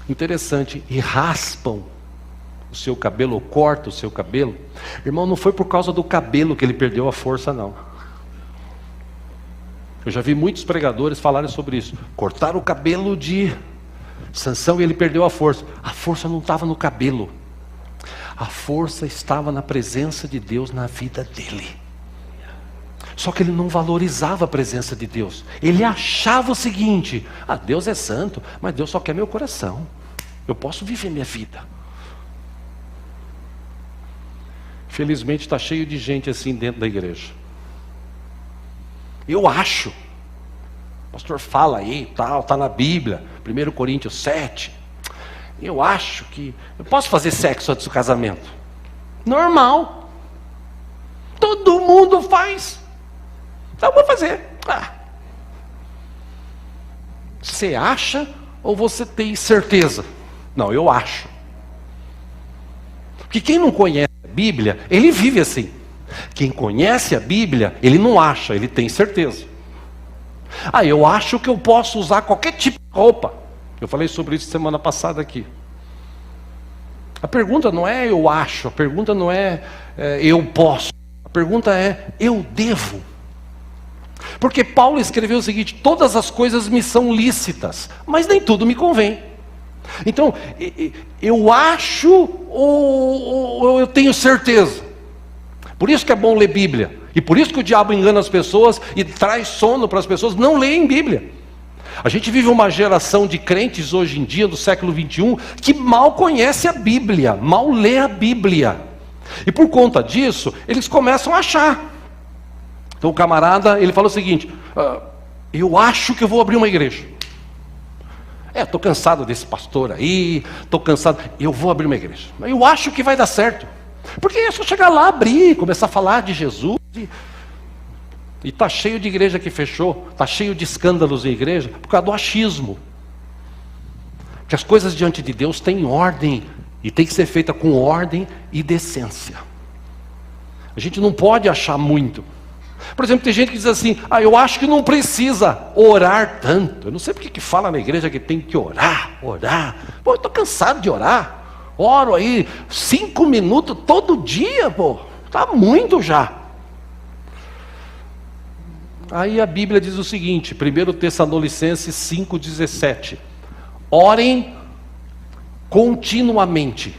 interessante, e raspam o seu cabelo, ou cortam o seu cabelo, irmão, não foi por causa do cabelo que ele perdeu a força, não. Eu já vi muitos pregadores falarem sobre isso. Cortaram o cabelo de Sansão e ele perdeu a força. A força não estava no cabelo. A força estava na presença de Deus na vida dele. Só que ele não valorizava a presença de Deus. Ele achava o seguinte: Deus é santo, mas Deus só quer meu coração. Eu posso viver minha vida. Felizmente está cheio de gente assim dentro da igreja. Eu acho. O pastor fala aí, tal, está na Bíblia, 1 Coríntios 7. Eu acho que eu posso fazer sexo antes do casamento. Normal. Todo mundo faz. Então eu vou fazer. Você acha ou você tem certeza? Não, eu acho. Porque quem não conhece a Bíblia, ele vive assim. Quem conhece a Bíblia, ele não acha, ele tem certeza. Eu acho que eu posso usar qualquer tipo de roupa. Eu falei sobre isso semana passada aqui. A pergunta não é eu acho, a pergunta não é eu posso. A pergunta é eu devo. Porque Paulo escreveu o seguinte: todas as coisas me são lícitas, mas nem tudo me convém. Então, eu acho ou eu tenho certeza. Por isso que é bom ler Bíblia. E por isso que o diabo engana as pessoas e traz sono para as pessoas não leem Bíblia. A gente vive uma geração de crentes hoje em dia, do século 21, que mal conhece a Bíblia, mal lê a Bíblia. E por conta disso, eles começam a achar. Então o camarada, ele fala o seguinte: eu acho que eu vou abrir uma igreja. Estou cansado desse pastor aí, estou cansado, eu vou abrir uma igreja. Eu acho que vai dar certo. Porque é só chegar lá, abrir, começar a falar de Jesus. E está cheio de igreja que fechou, está cheio de escândalos em igreja, por causa do achismo. Que as coisas diante de Deus têm ordem, e tem que ser feita com ordem e decência. A gente não pode achar muito. Por exemplo, tem gente que diz assim: eu acho que não precisa orar tanto. Eu não sei porque que fala na igreja que tem que orar. Pô, eu estou cansado de orar. Oro aí 5 minutos todo dia, pô. Está muito já. Aí a Bíblia diz o seguinte, 1 Tessalonicenses 5,17: orem continuamente.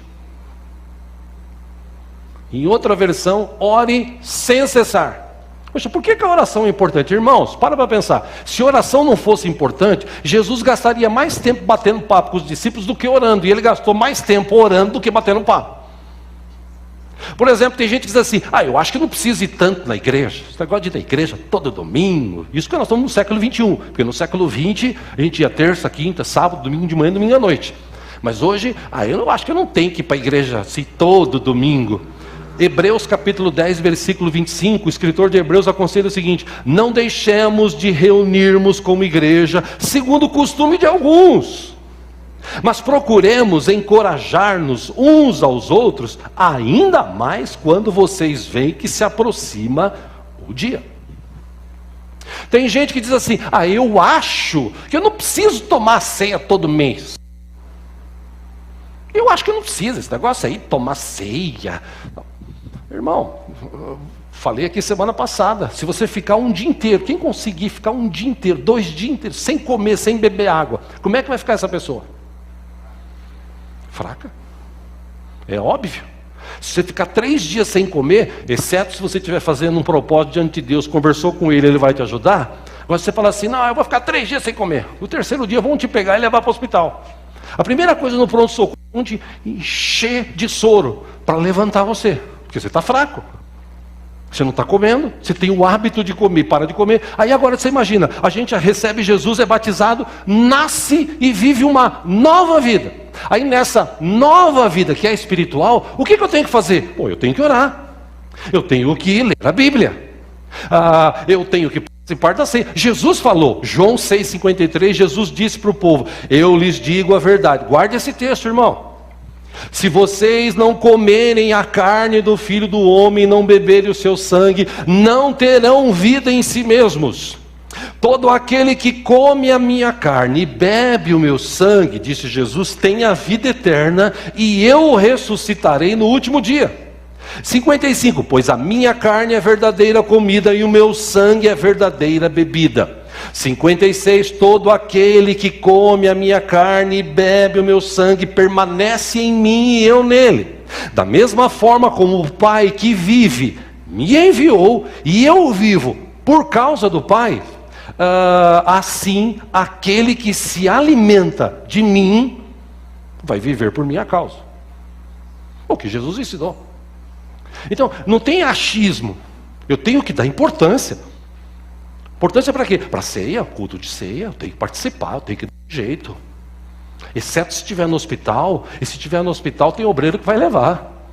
Em outra versão, orem sem cessar. Poxa, por que a oração é importante? Irmãos, para pensar. Se oração não fosse importante, Jesus gastaria mais tempo batendo papo com os discípulos do que orando. E ele gastou mais tempo orando do que batendo papo. Por exemplo, tem gente que diz assim: eu acho que não precisa ir tanto na igreja. Esse negócio de ir na igreja todo domingo. Isso que nós estamos no século 21. Porque no século 20, a gente ia terça, quinta, sábado, domingo de manhã, domingo à noite. Mas hoje, eu acho que eu não tenho que ir para a igreja assim todo domingo. Hebreus capítulo 10, versículo 25, o escritor de Hebreus aconselha o seguinte: não deixemos de reunirmos como igreja, segundo o costume de alguns, mas procuremos encorajar-nos uns aos outros, ainda mais quando vocês veem que se aproxima o dia. Tem gente que diz assim: eu acho que eu não preciso tomar ceia todo mês. Eu acho que não precisa, esse negócio aí, tomar ceia. Irmão, falei aqui semana passada, se você ficar um dia inteiro, quem conseguir ficar um dia inteiro, 2 dias inteiros, sem comer, sem beber água, como é que vai ficar essa pessoa? Fraca. É óbvio. Se você ficar 3 dias sem comer, exceto se você estiver fazendo um propósito diante de Deus, conversou com ele, ele vai te ajudar. Agora você fala assim: não, eu vou ficar 3 dias sem comer. No 3º dia vão te pegar e levar para o hospital. A primeira coisa no pronto-socorro é vão te encher de soro para levantar você. Porque você está fraco, você não está comendo, você tem o hábito de comer, para de comer. Aí agora você imagina, a gente recebe Jesus, é batizado, nasce e vive uma nova vida. Aí nessa nova vida que é espiritual, o que eu tenho que fazer? Eu tenho que orar, eu tenho que ler a Bíblia, eu tenho que participar da ceia. Jesus falou, João 6,53, Jesus disse para o povo: eu lhes digo a verdade. Guarde esse texto, irmão. Se vocês não comerem a carne do Filho do Homem e não beberem o seu sangue, não terão vida em si mesmos. Todo aquele que come a minha carne e bebe o meu sangue, disse Jesus, tem a vida eterna, e eu o ressuscitarei no último dia. 55, pois a minha carne é verdadeira comida e o meu sangue é verdadeira bebida. 56, todo aquele que come a minha carne e bebe o meu sangue permanece em mim e eu nele. Da mesma forma como o Pai que vive me enviou e eu vivo por causa do Pai, assim aquele que se alimenta de mim vai viver por minha causa. O que Jesus ensinou. Então, não tem achismo. Eu tenho que dar importância. Importância para quê? Para ceia, culto de ceia, eu tenho que participar, eu tenho que dar jeito. Exceto se estiver no hospital, e se estiver no hospital tem obreiro que vai levar.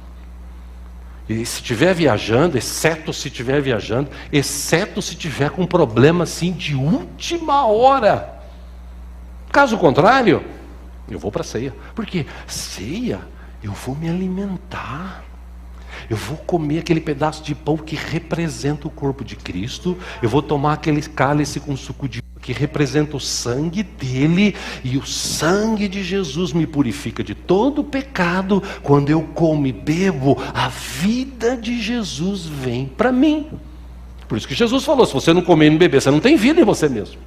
E se estiver viajando, exceto se estiver viajando, exceto se estiver com um problema assim de última hora. Caso contrário, eu vou para a ceia. Por quê? Ceia, eu vou me alimentar. Eu vou comer aquele pedaço de pão que representa o corpo de Cristo. Eu vou tomar aquele cálice com suco de uva que representa o sangue dele. E o sangue de Jesus me purifica de todo pecado. Quando eu como e bebo, a vida de Jesus vem para mim. Por isso que Jesus falou, se você não comer e não beber, você não tem vida em você mesmo.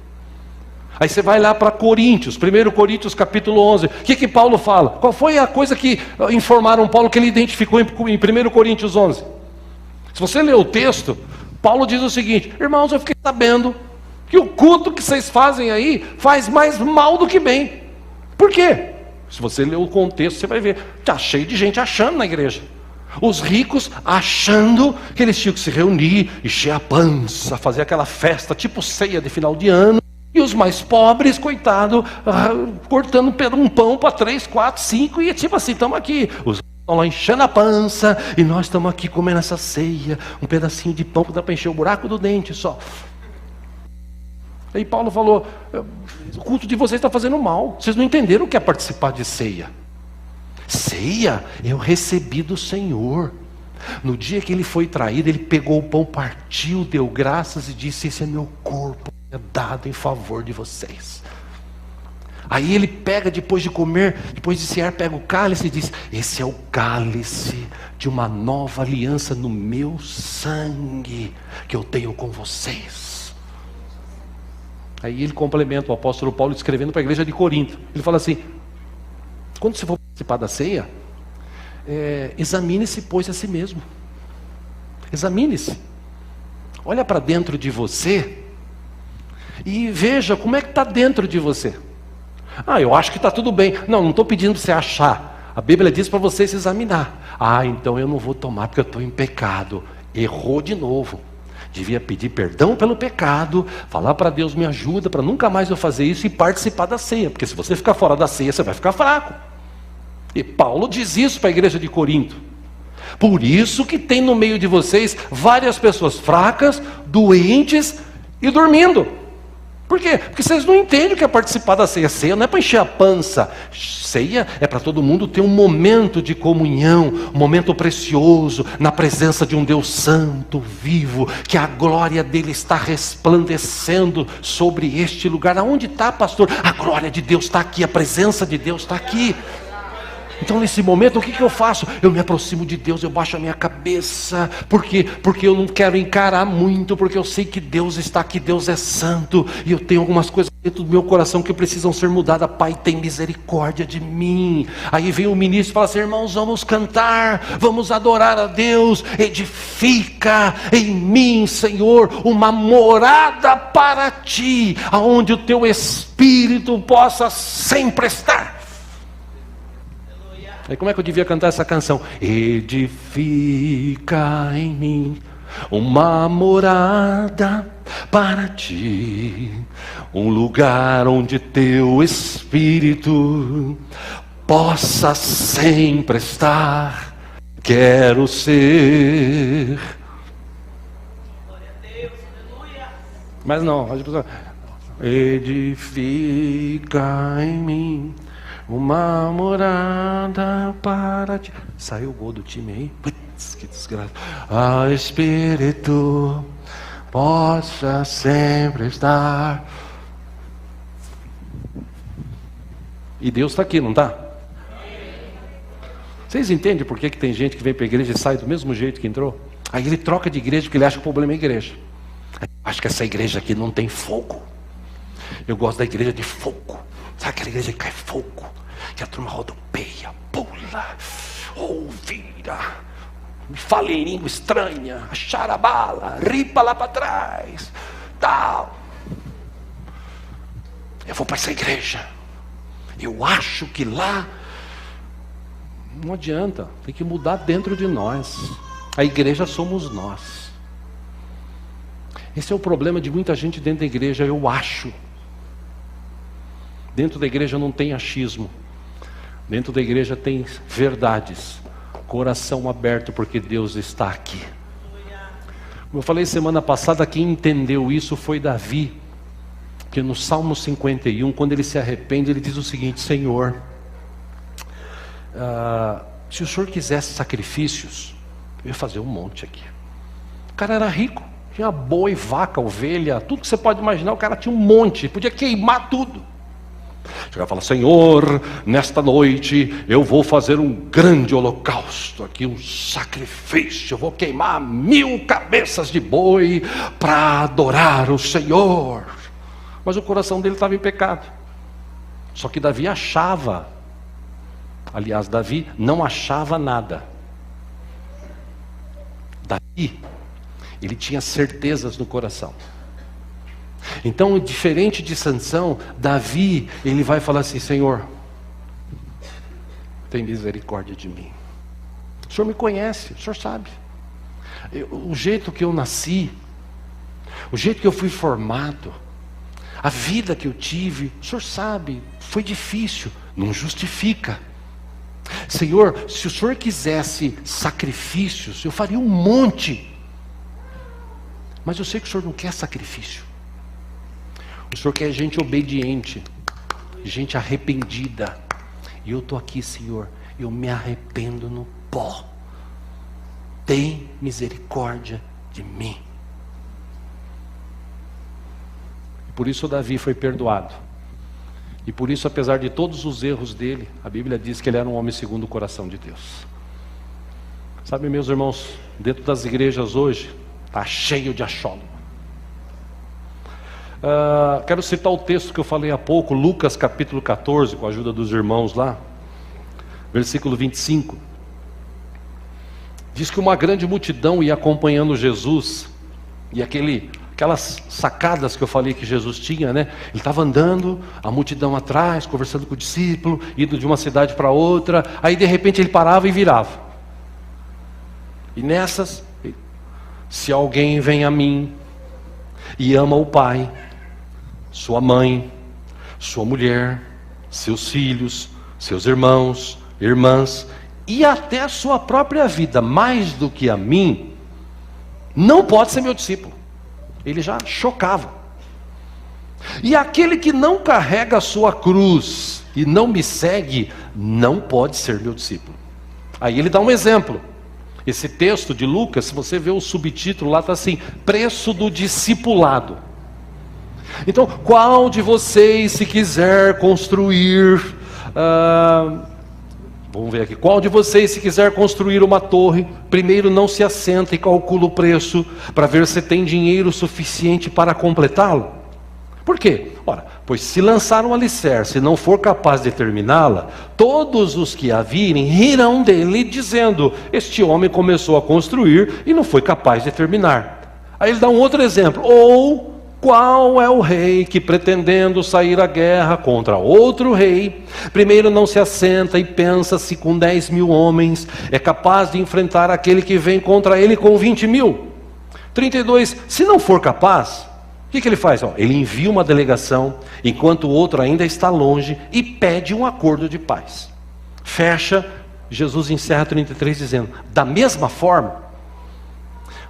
Aí você vai lá para Coríntios, 1 Coríntios capítulo 11, o que Paulo fala? Qual foi a coisa que informaram Paulo que ele identificou em 1 Coríntios 11? Se você ler o texto, Paulo diz o seguinte: irmãos, eu fiquei sabendo Que o culto que vocês fazem aí faz mais mal do que bem. Por quê? Se você ler o contexto, você vai ver. Está cheio de gente achando na igreja. Os ricos achando que eles tinham que se reunir, encher a pança, fazer aquela festa tipo ceia de final de ano. E os mais pobres, coitado, cortando um pão para 3, 4, 5 e tipo assim, estamos aqui. Os estão lá enchendo a pança e nós estamos aqui comendo essa ceia. Um pedacinho de pão que dá para encher o buraco do dente só. Aí Paulo falou, o culto de vocês está fazendo mal. Vocês não entenderam o que é participar de ceia. Ceia eu recebi do Senhor. No dia que ele foi traído, ele pegou o pão, partiu, deu graças e disse, esse é meu corpo, é dado em favor de vocês. Aí ele pega, depois de comer, depois de cear, pega o cálice e diz, esse é o cálice de uma nova aliança no meu sangue, que eu tenho com vocês. Aí ele complementa, o apóstolo Paulo escrevendo para a igreja de Corinto. Ele fala assim, quando você for participar da ceia, examine-se, pois, a si mesmo. Examine-se. Olha para dentro de você e veja como é que está dentro de você. Eu acho que está tudo bem. Não estou pedindo para você achar. A Bíblia diz para você se examinar. Então eu não vou tomar porque eu estou em pecado. Errou de novo. Devia pedir perdão pelo pecado, falar para Deus, me ajuda para nunca mais eu fazer isso e participar da ceia. Porque se você ficar fora da ceia, você vai ficar fraco. E Paulo diz isso para a igreja de Corinto. Por isso que tem no meio de vocês várias pessoas fracas, doentes e dormindo. Por quê? Porque vocês não entendem o que é participar da ceia. Ceia não é para encher a pança. Ceia é para todo mundo ter um momento de comunhão, um momento precioso, na presença de um Deus santo, vivo, que a glória dele está resplandecendo sobre este lugar. Aonde está, pastor? A glória de Deus está aqui, a presença de Deus está aqui. Então nesse momento o que eu faço? Eu me aproximo de Deus, eu baixo a minha cabeça. Por quê? Porque eu não quero encarar muito, porque eu sei que Deus está aqui, Deus é santo. E eu tenho algumas coisas dentro do meu coração que precisam ser mudadas. Pai, tem misericórdia de mim. Aí vem o ministro e fala assim, irmãos, vamos cantar, vamos adorar a Deus. Edifica em mim, Senhor, uma morada para ti, aonde o teu Espírito possa sempre estar. Aí como é que eu devia cantar essa canção? Edifica em mim uma morada para ti, um lugar onde teu Espírito possa sempre estar. Quero ser. Mas não, edifica em mim uma morada para ti. Saiu o gol do time aí. Putz, que desgraça. Espírito possa sempre estar. E Deus está aqui, não está? Vocês entendem por que tem gente que vem para a igreja e sai do mesmo jeito que entrou? Aí ele troca de igreja porque ele acha que o problema é a igreja. Acho que essa igreja aqui não tem fogo. Eu gosto da igreja de fogo. Sabe aquela igreja que cai fogo? Que a turma rodopeia, pula, vira, fala em língua estranha, charabala, ripa lá para trás, tal. Eu vou para essa igreja. Eu acho que lá não adianta, tem que mudar dentro de nós. A igreja somos nós. Esse é o problema de muita gente dentro da igreja, eu acho. Dentro da igreja não tem achismo. Dentro da igreja tem verdades. Coração aberto, porque Deus está aqui. Como eu falei semana passada, quem entendeu isso foi Davi. Porque no Salmo 51, quando ele se arrepende, ele diz o seguinte: Senhor, se o Senhor quisesse sacrifícios, eu ia fazer um monte aqui. O cara era rico, tinha boi, vaca, ovelha, tudo que você pode imaginar, o cara tinha um monte, podia queimar tudo. Chegava e falava: Senhor, nesta noite eu vou fazer um grande holocausto aqui, um sacrifício, eu vou queimar 1000 cabeças de boi para adorar o Senhor. Mas o coração dele estava em pecado. Só que Davi achava, aliás, Davi não achava nada. Davi, ele tinha certezas no coração. Então, diferente de Sansão, Davi, ele vai falar assim: Senhor, tem misericórdia de mim. O Senhor me conhece, o Senhor sabe. O jeito que eu nasci, o jeito que eu fui formado, a vida que eu tive, o Senhor sabe, foi difícil, não justifica. Senhor, se o Senhor quisesse sacrifícios, eu faria um monte. Mas eu sei que o Senhor não quer sacrifício. O Senhor quer gente obediente, gente arrependida. E eu estou aqui, Senhor, eu me arrependo no pó. Tem misericórdia de mim. E por isso Davi foi perdoado. E por isso, apesar de todos os erros dele, a Bíblia diz que ele era um homem segundo o coração de Deus. Sabe, meus irmãos, dentro das igrejas hoje, está cheio de achólogo. Quero citar o texto que eu falei há pouco, Lucas capítulo 14, com a ajuda dos irmãos lá, versículo 25. Diz que uma grande multidão ia acompanhando Jesus, e aquelas sacadas que eu falei que Jesus tinha, né? Ele estava andando, a multidão atrás, conversando com o discípulo, indo de uma cidade para outra, aí de repente ele parava e virava. E nessas, se alguém vem a mim e ama o pai, sua mãe, sua mulher, seus filhos, seus irmãos, irmãs, e até a sua própria vida, mais do que a mim, não pode ser meu discípulo. Ele já chocava. E aquele que não carrega a sua cruz e não me segue, não pode ser meu discípulo. Aí ele dá um exemplo. Esse texto de Lucas, se você vê o subtítulo lá, está assim: preço do discipulado. Então, qual de vocês, se quiser construir... vamos ver aqui. Qual de vocês, se quiser construir uma torre, primeiro não se assenta e calcula o preço, para ver se tem dinheiro suficiente para completá-lo? Por quê? Ora, pois se lançar um alicerce e não for capaz de terminá-la, todos os que a virem rirão dele, dizendo: este homem começou a construir e não foi capaz de terminar. Aí ele dá um outro exemplo. Ou... qual é o rei que, pretendendo sair à guerra contra outro rei, primeiro não se assenta e pensa se com 10.000 homens é capaz de enfrentar aquele que vem contra ele com 20.000? 32, se não for capaz, o que ele faz? Ele envia uma delegação, enquanto o outro ainda está longe, e pede um acordo de paz. Fecha, Jesus encerra 33 dizendo: da mesma forma,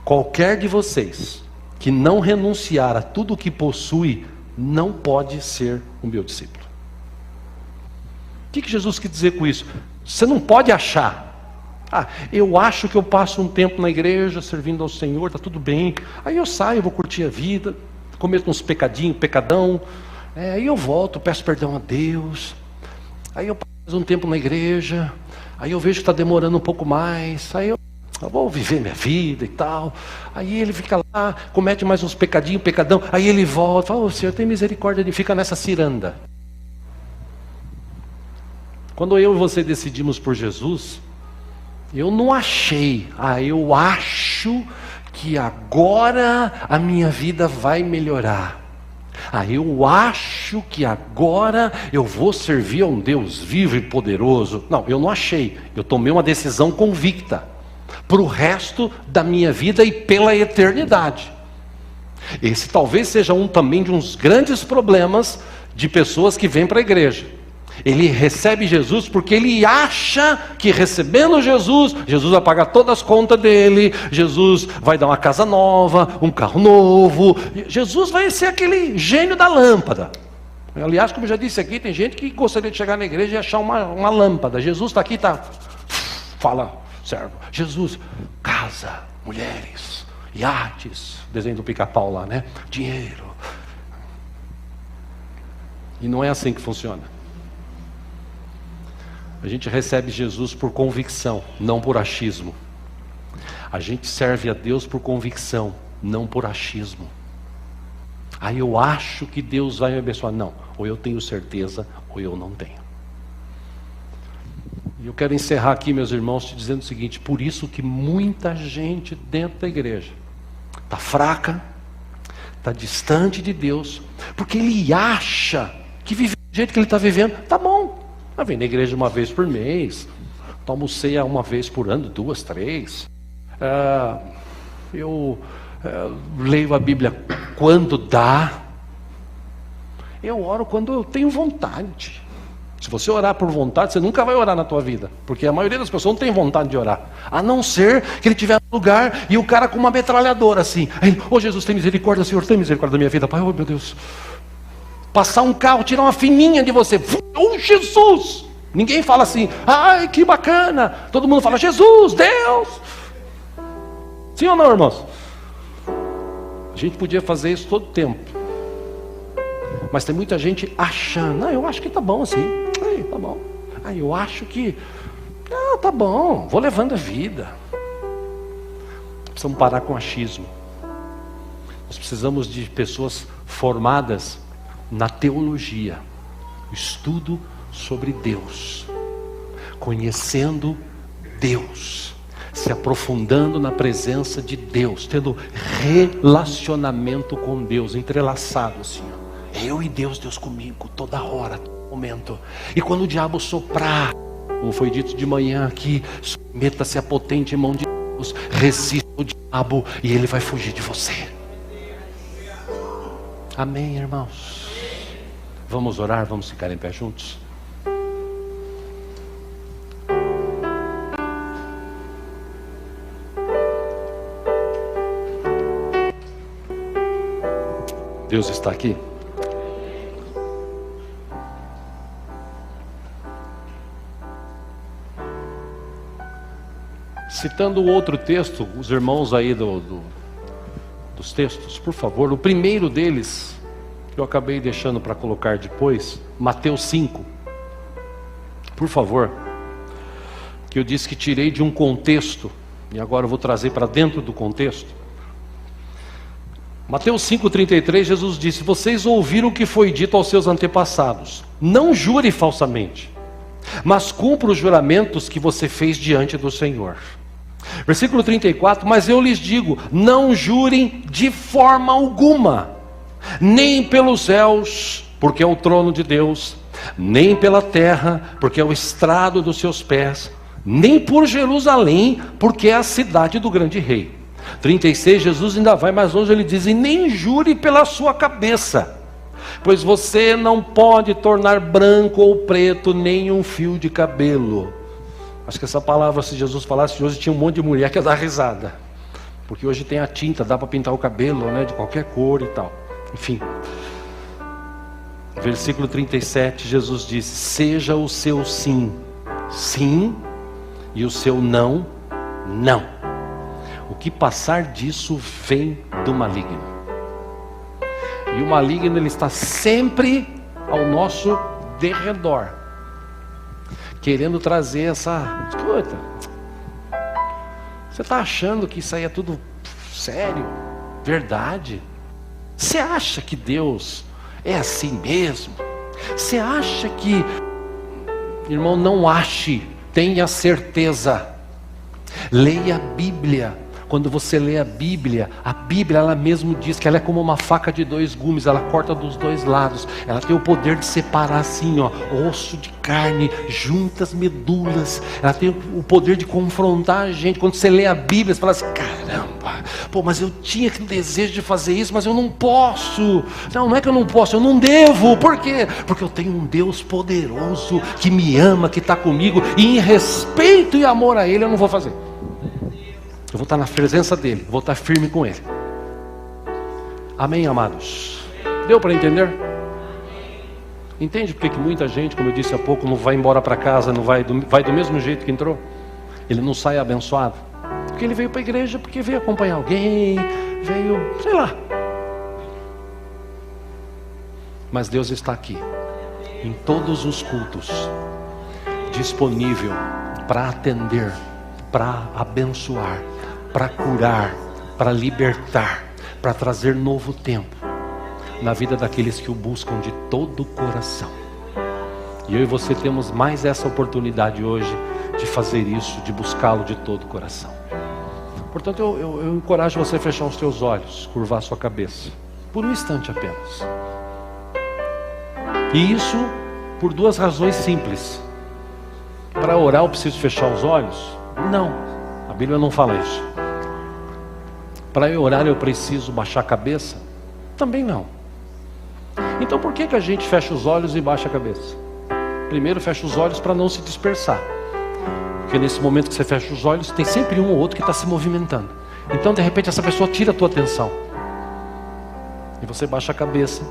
qualquer de vocês que não renunciar a tudo o que possui, não pode ser o meu discípulo. O que Jesus quis dizer com isso? Você não pode achar: eu acho que eu passo um tempo na igreja, servindo ao Senhor, está tudo bem, aí eu saio, vou curtir a vida, cometo uns pecadão, aí eu volto, peço perdão a Deus, aí eu passo um tempo na igreja, aí eu vejo que está demorando um pouco mais, aí eu vou viver minha vida e tal. Aí ele fica lá, comete mais uns pecadão, aí ele volta, fala: Senhor, tem misericórdia de mim, fica nessa ciranda. Quando eu e você decidimos por Jesus, eu não achei, eu acho que agora a minha vida vai melhorar. Eu acho que agora eu vou servir a um Deus vivo e poderoso. Não, eu não achei, eu tomei uma decisão convicta, para o resto da minha vida e pela eternidade. Esse talvez seja também de uns grandes problemas de pessoas que vêm para a igreja. Ele recebe Jesus porque ele acha que, recebendo Jesus vai pagar todas as contas dele, Jesus vai dar uma casa nova, um carro novo, Jesus vai ser aquele gênio da lâmpada. Aliás, como eu já disse aqui, tem gente que gostaria de chegar na igreja e achar uma lâmpada. Jesus está aqui, fala: servo, Jesus, casa, mulheres, iates, desenho do Pica-Pau lá, né? Dinheiro. E não é assim que funciona. A gente recebe Jesus por convicção, não por achismo. A gente serve a Deus por convicção, não por achismo. Eu acho que Deus vai me abençoar. Não, ou eu tenho certeza, ou eu não tenho. E eu quero encerrar aqui, meus irmãos, te dizendo o seguinte: por isso que muita gente dentro da igreja está fraca, está distante de Deus, porque ele acha que viver do jeito que ele está vivendo, tá bom. Eu venho na igreja uma vez por mês, tomo ceia uma vez por ano, 2, 3. Eu leio a Bíblia quando dá. Eu oro quando eu tenho vontade. Se você orar por vontade, você nunca vai orar na tua vida, porque a maioria das pessoas não tem vontade de orar, a não ser que ele estiver no lugar e o cara com uma metralhadora assim, ô Jesus, tem misericórdia, Senhor, tem misericórdia da minha vida, Pai, oh meu Deus, passar um carro, tirar uma fininha de você, oh Jesus, ninguém fala assim, ai que bacana, todo mundo fala Jesus, Deus. Sim ou não, irmãos? A gente podia fazer isso todo tempo, mas tem muita gente achando, eu acho que tá bom assim, tá bom, eu acho que, tá bom, vou levando a vida. Precisamos parar com o achismo. Nós precisamos de pessoas formadas na teologia, estudo sobre Deus, conhecendo Deus, se aprofundando na presença de Deus, tendo relacionamento com Deus, entrelaçado assim, eu e Deus, Deus comigo, toda hora, todo momento. E quando o diabo soprar, como foi dito de manhã aqui, submeta-se à potente mão de Deus, resista o diabo e ele vai fugir de você. Amém, irmãos? Vamos orar, vamos ficar em pé juntos. Deus está aqui. Citando o outro texto, os irmãos aí dos textos, por favor, o primeiro deles, que eu acabei deixando para colocar depois, Mateus 5, por favor, que eu disse que tirei de um contexto, e agora eu vou trazer para dentro do contexto. Mateus 5,33, Jesus disse, vocês ouviram o que foi dito aos seus antepassados, não jure falsamente, mas cumpra os juramentos que você fez diante do Senhor. Versículo 34, mas eu lhes digo, não jurem de forma alguma, nem pelos céus, porque é o trono de Deus, nem pela terra, porque é o estrado dos seus pés, nem por Jerusalém, porque é a cidade do grande rei. 36, Jesus ainda vai mais longe, ele diz, e nem jure pela sua cabeça, pois você não pode tornar branco ou preto nem um fio de cabelo. Acho que essa palavra, se Jesus falasse hoje, tinha um monte de mulher que ia dar risada, porque hoje tem a tinta, dá para pintar o cabelo, né, de qualquer cor e tal. Enfim, versículo 37, Jesus disse, seja o seu sim, sim, e o seu não, não. O que passar disso vem do maligno. E o maligno, ele está sempre ao nosso derredor, querendo trazer essa... Escuta, você está achando que isso aí é tudo sério? Verdade? Você acha que Deus é assim mesmo? Você acha que... Irmão, não ache, tenha certeza. Leia a Bíblia. Quando você lê a Bíblia ela mesmo diz que ela é como uma faca de 2 gumes, ela corta dos 2 lados, ela tem o poder de separar assim, osso de carne, juntas medulas, ela tem o poder de confrontar a gente. Quando você lê a Bíblia, você fala assim, caramba, mas eu tinha aquele desejo de fazer isso, mas eu não posso. Não é que eu não posso, eu não devo. Por quê? Porque eu tenho um Deus poderoso, que me ama, que está comigo, e em respeito e amor a Ele, eu não vou fazer. Eu vou estar na presença dele, vou estar firme com ele. Amém, amados? Deu para entender? Entende porque que muita gente, como eu disse há pouco, não vai embora para casa, não vai do mesmo jeito que entrou? Ele não sai abençoado? Porque ele veio para a igreja, porque veio acompanhar alguém, veio, sei lá. Mas Deus está aqui, em todos os cultos, disponível para atender, para abençoar, para curar, para libertar, para trazer novo tempo na vida daqueles que o buscam de todo o coração. E eu e você temos mais essa oportunidade hoje de fazer isso, de buscá-lo de todo o coração. Portanto, eu encorajo você a fechar os teus olhos, curvar a sua cabeça. por um instante apenas. E isso por duas razões simples. Para orar eu preciso fechar os olhos? Não, a Bíblia não fala isso. Para eu orar eu preciso baixar a cabeça? Também não. Então por que a gente fecha os olhos e baixa a cabeça? Primeiro fecha os olhos para não se dispersar. Porque nesse momento que você fecha os olhos, tem sempre um ou outro que está se movimentando. Então de repente essa pessoa tira a tua atenção. E você baixa a cabeça.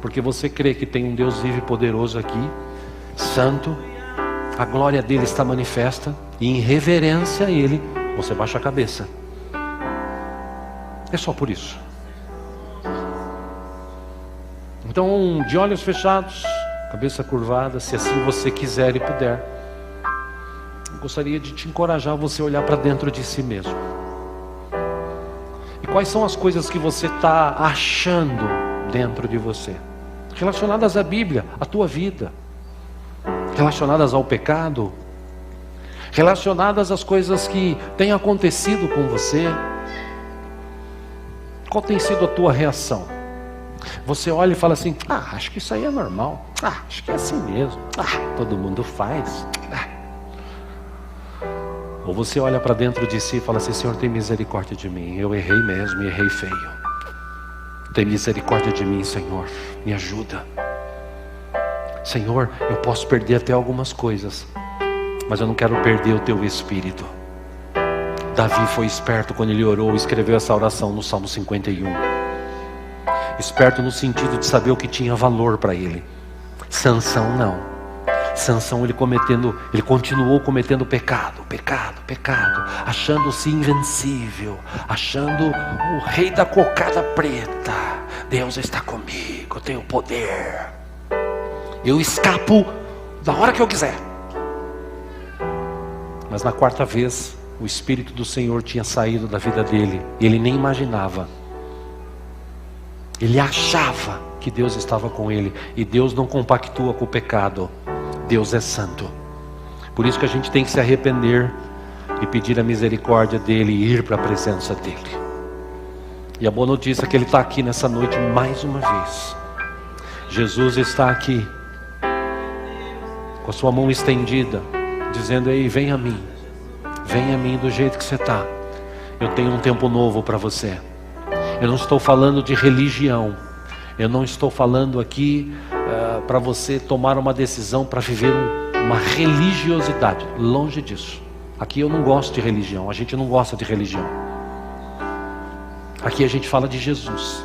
Porque você crê que tem um Deus vivo e poderoso aqui, santo, a glória dele está manifesta, e em reverência a ele, você baixa a cabeça. É só por isso. Então, de olhos fechados, cabeça curvada, se assim você quiser e puder, eu gostaria de te encorajar a você olhar para dentro de si mesmo. E quais são as coisas que você está achando dentro de você, relacionadas à Bíblia, à tua vida, relacionadas ao pecado, relacionadas às coisas que têm acontecido com você. Qual tem sido a tua reação? Você olha e fala assim: acho que isso aí é normal, acho que é assim mesmo, todo mundo faz. Ou você olha para dentro de si e fala assim: Senhor, tem misericórdia de mim, eu errei mesmo e errei feio. Tem misericórdia de mim, Senhor, me ajuda. Senhor, eu posso perder até algumas coisas, mas eu não quero perder o teu Espírito. Davi foi esperto quando ele orou e escreveu essa oração no Salmo 51. Esperto no sentido de saber o que tinha valor para ele. Sansão não. Sansão ele continuou cometendo pecado, achando-se invencível, achando o rei da cocada preta. Deus está comigo, eu tenho poder, eu escapo da hora que eu quiser. Mas na quarta vez, o Espírito do Senhor tinha saído da vida dele, e ele nem imaginava. Ele achava que Deus estava com ele, e Deus não compactua com o pecado. Deus é santo. Por isso que a gente tem que se arrepender e pedir a misericórdia dele e ir para a presença dele. E a boa notícia é que ele está aqui nessa noite mais uma vez. Jesus está aqui com a sua mão estendida, dizendo: ei, vem a mim do jeito que você está. Eu tenho um tempo novo para você. Eu não estou falando de religião, eu não estou falando aqui para você tomar uma decisão para viver uma religiosidade. Longe disso. Aqui eu não gosto de religião. A gente não gosta de religião. Aqui a gente fala de Jesus,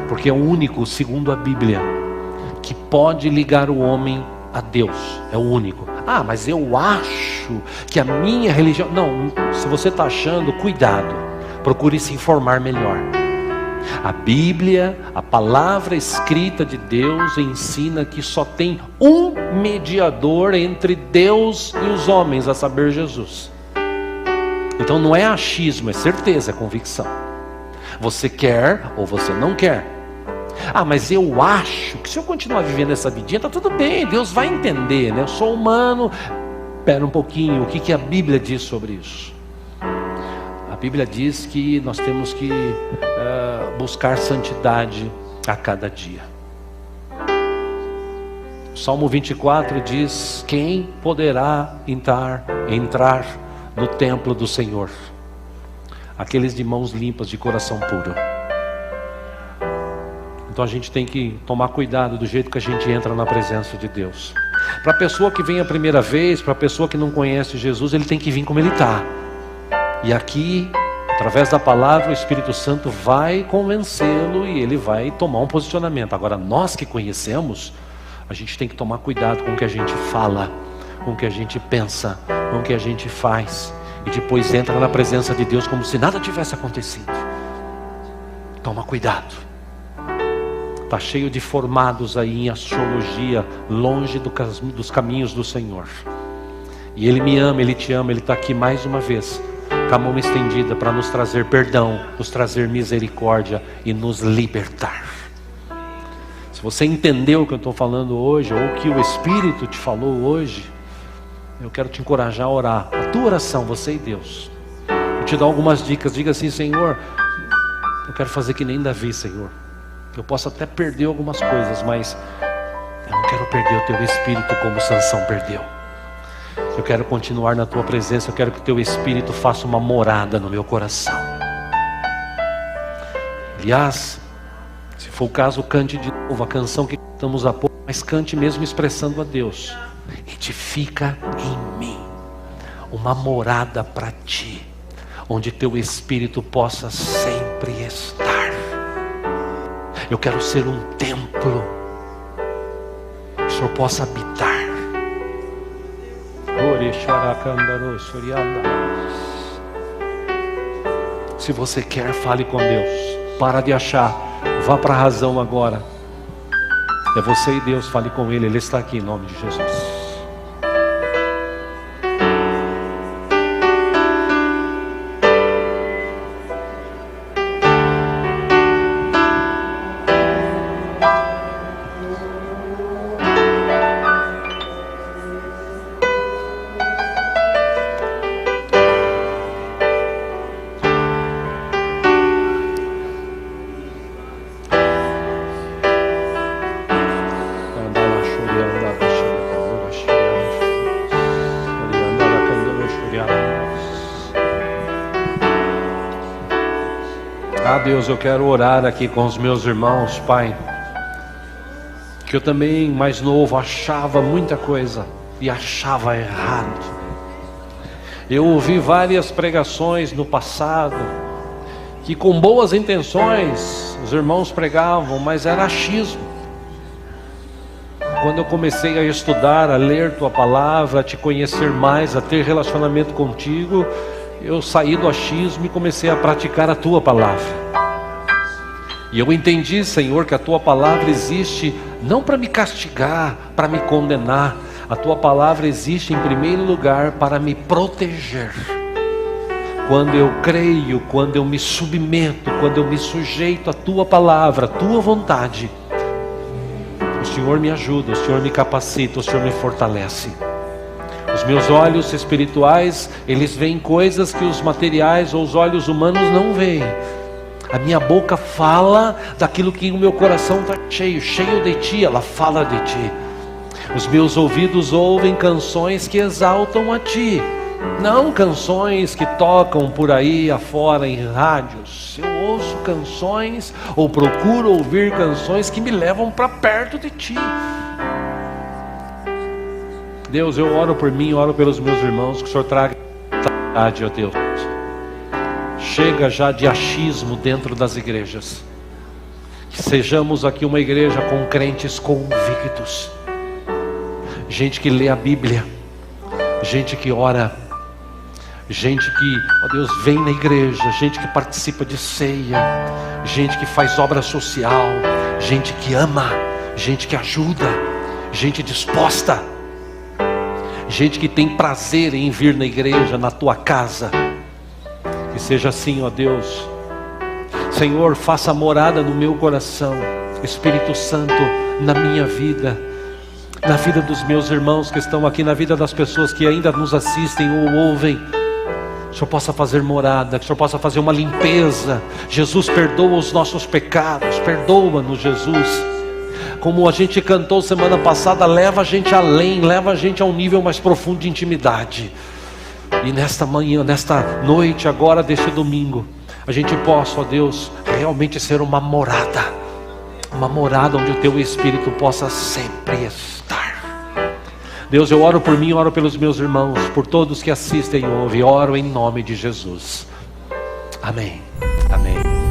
porque é o único, segundo a Bíblia, que pode ligar o homem a Deus. É o único. Mas eu acho que a minha religião... Não, se você está achando, cuidado. Procure se informar melhor. A Bíblia, a palavra escrita de Deus, ensina que só tem um mediador entre Deus e os homens, a saber, Jesus. Então não é achismo, é certeza, é convicção. Você quer ou você não quer. Mas eu acho que se eu continuar vivendo essa vidinha, está tudo bem, Deus vai entender, né? Eu sou humano. Espera um pouquinho, o que a Bíblia diz sobre isso? A Bíblia diz que nós temos que buscar santidade a cada dia. O Salmo 24 diz: quem poderá entrar no templo do Senhor? Aqueles de mãos limpas, de coração puro. Então a gente tem que tomar cuidado do jeito que a gente entra na presença de Deus. Para a pessoa que vem a primeira vez, para a pessoa que não conhece Jesus, ele tem que vir como ele está. E aqui, através da palavra, o Espírito Santo vai convencê-lo e ele vai tomar um posicionamento. Agora, nós que conhecemos, a gente tem que tomar cuidado com o que a gente fala, com o que a gente pensa, com o que a gente faz. E depois entra na presença de Deus como se nada tivesse acontecido. Toma cuidado. Está cheio de formados aí em astrologia, longe dos caminhos do Senhor. E Ele me ama, Ele te ama, Ele está aqui mais uma vez, com a mão estendida para nos trazer perdão, nos trazer misericórdia e nos libertar. Se você entendeu o que eu estou falando hoje, ou o que o Espírito te falou hoje, eu quero te encorajar a orar. A tua oração, você e Deus. Eu te dou algumas dicas. Diga assim: Senhor, eu quero fazer que nem Davi, Senhor. Eu posso até perder algumas coisas, mas eu não quero perder o teu Espírito como Sansão perdeu. Eu quero continuar na tua presença. Eu quero que o teu Espírito faça uma morada no meu coração. Aliás, se for o caso, cante de novo a canção que cantamos há pouco, mas cante mesmo expressando a Deus: edifica em mim uma morada para ti, onde teu Espírito possa sempre estar. Eu quero ser um templo que o Senhor possa habitar. Se você quer, fale com Deus. Para de achar, vá para a razão agora. É você e Deus, fale com Ele. Ele está aqui em nome de Jesus. Deus, eu quero orar aqui com os meus irmãos, Pai, que eu também, mais novo, achava muita coisa e achava errado. Eu ouvi várias pregações no passado que com boas intenções os irmãos pregavam, mas era achismo. Quando eu comecei a estudar, a ler tua palavra, a te conhecer mais, a ter relacionamento contigo, eu saí do achismo e comecei a praticar a tua palavra. E eu entendi, Senhor, que a tua palavra existe não para me castigar, para me condenar. A tua palavra existe em primeiro lugar para me proteger. Quando eu creio, quando eu me submeto, quando eu me sujeito à tua palavra, à tua vontade, o Senhor me ajuda, o Senhor me capacita, o Senhor me fortalece. Os meus olhos espirituais, eles veem coisas que os materiais ou os olhos humanos não veem. A minha boca fala daquilo que o meu coração está cheio de ti, ela fala de ti. Os meus ouvidos ouvem canções que exaltam a ti, não canções que tocam por aí afora em rádios. Eu ouço canções, ou procuro ouvir canções que me levam para perto de ti. Deus, eu oro por mim, oro pelos meus irmãos, que o Senhor traga verdade, ó Deus. Chega já de achismo dentro das igrejas. Que sejamos aqui uma igreja com crentes convictos. Gente que lê a Bíblia. Gente que ora. Gente que, ó Deus, vem na igreja. Gente que participa de ceia. Gente que faz obra social. Gente que ama. Gente que ajuda. Gente disposta. Gente que tem prazer em vir na igreja, na tua casa. Que seja assim, ó Deus. Senhor, faça morada no meu coração. Espírito Santo, na minha vida, na vida dos meus irmãos que estão aqui, na vida das pessoas que ainda nos assistem ou ouvem. Que o Senhor possa fazer morada, que o Senhor possa fazer uma limpeza. Jesus, perdoa os nossos pecados, perdoa-nos, Jesus. Como a gente cantou semana passada, leva a gente além, leva a gente a um nível mais profundo de intimidade. E nesta manhã, nesta noite agora deste domingo, a gente possa, ó Deus, realmente ser uma morada onde o teu Espírito possa sempre estar. Deus, eu oro por mim, oro pelos meus irmãos, por todos que assistem e ouvem, oro em nome de Jesus. Amém. Amém.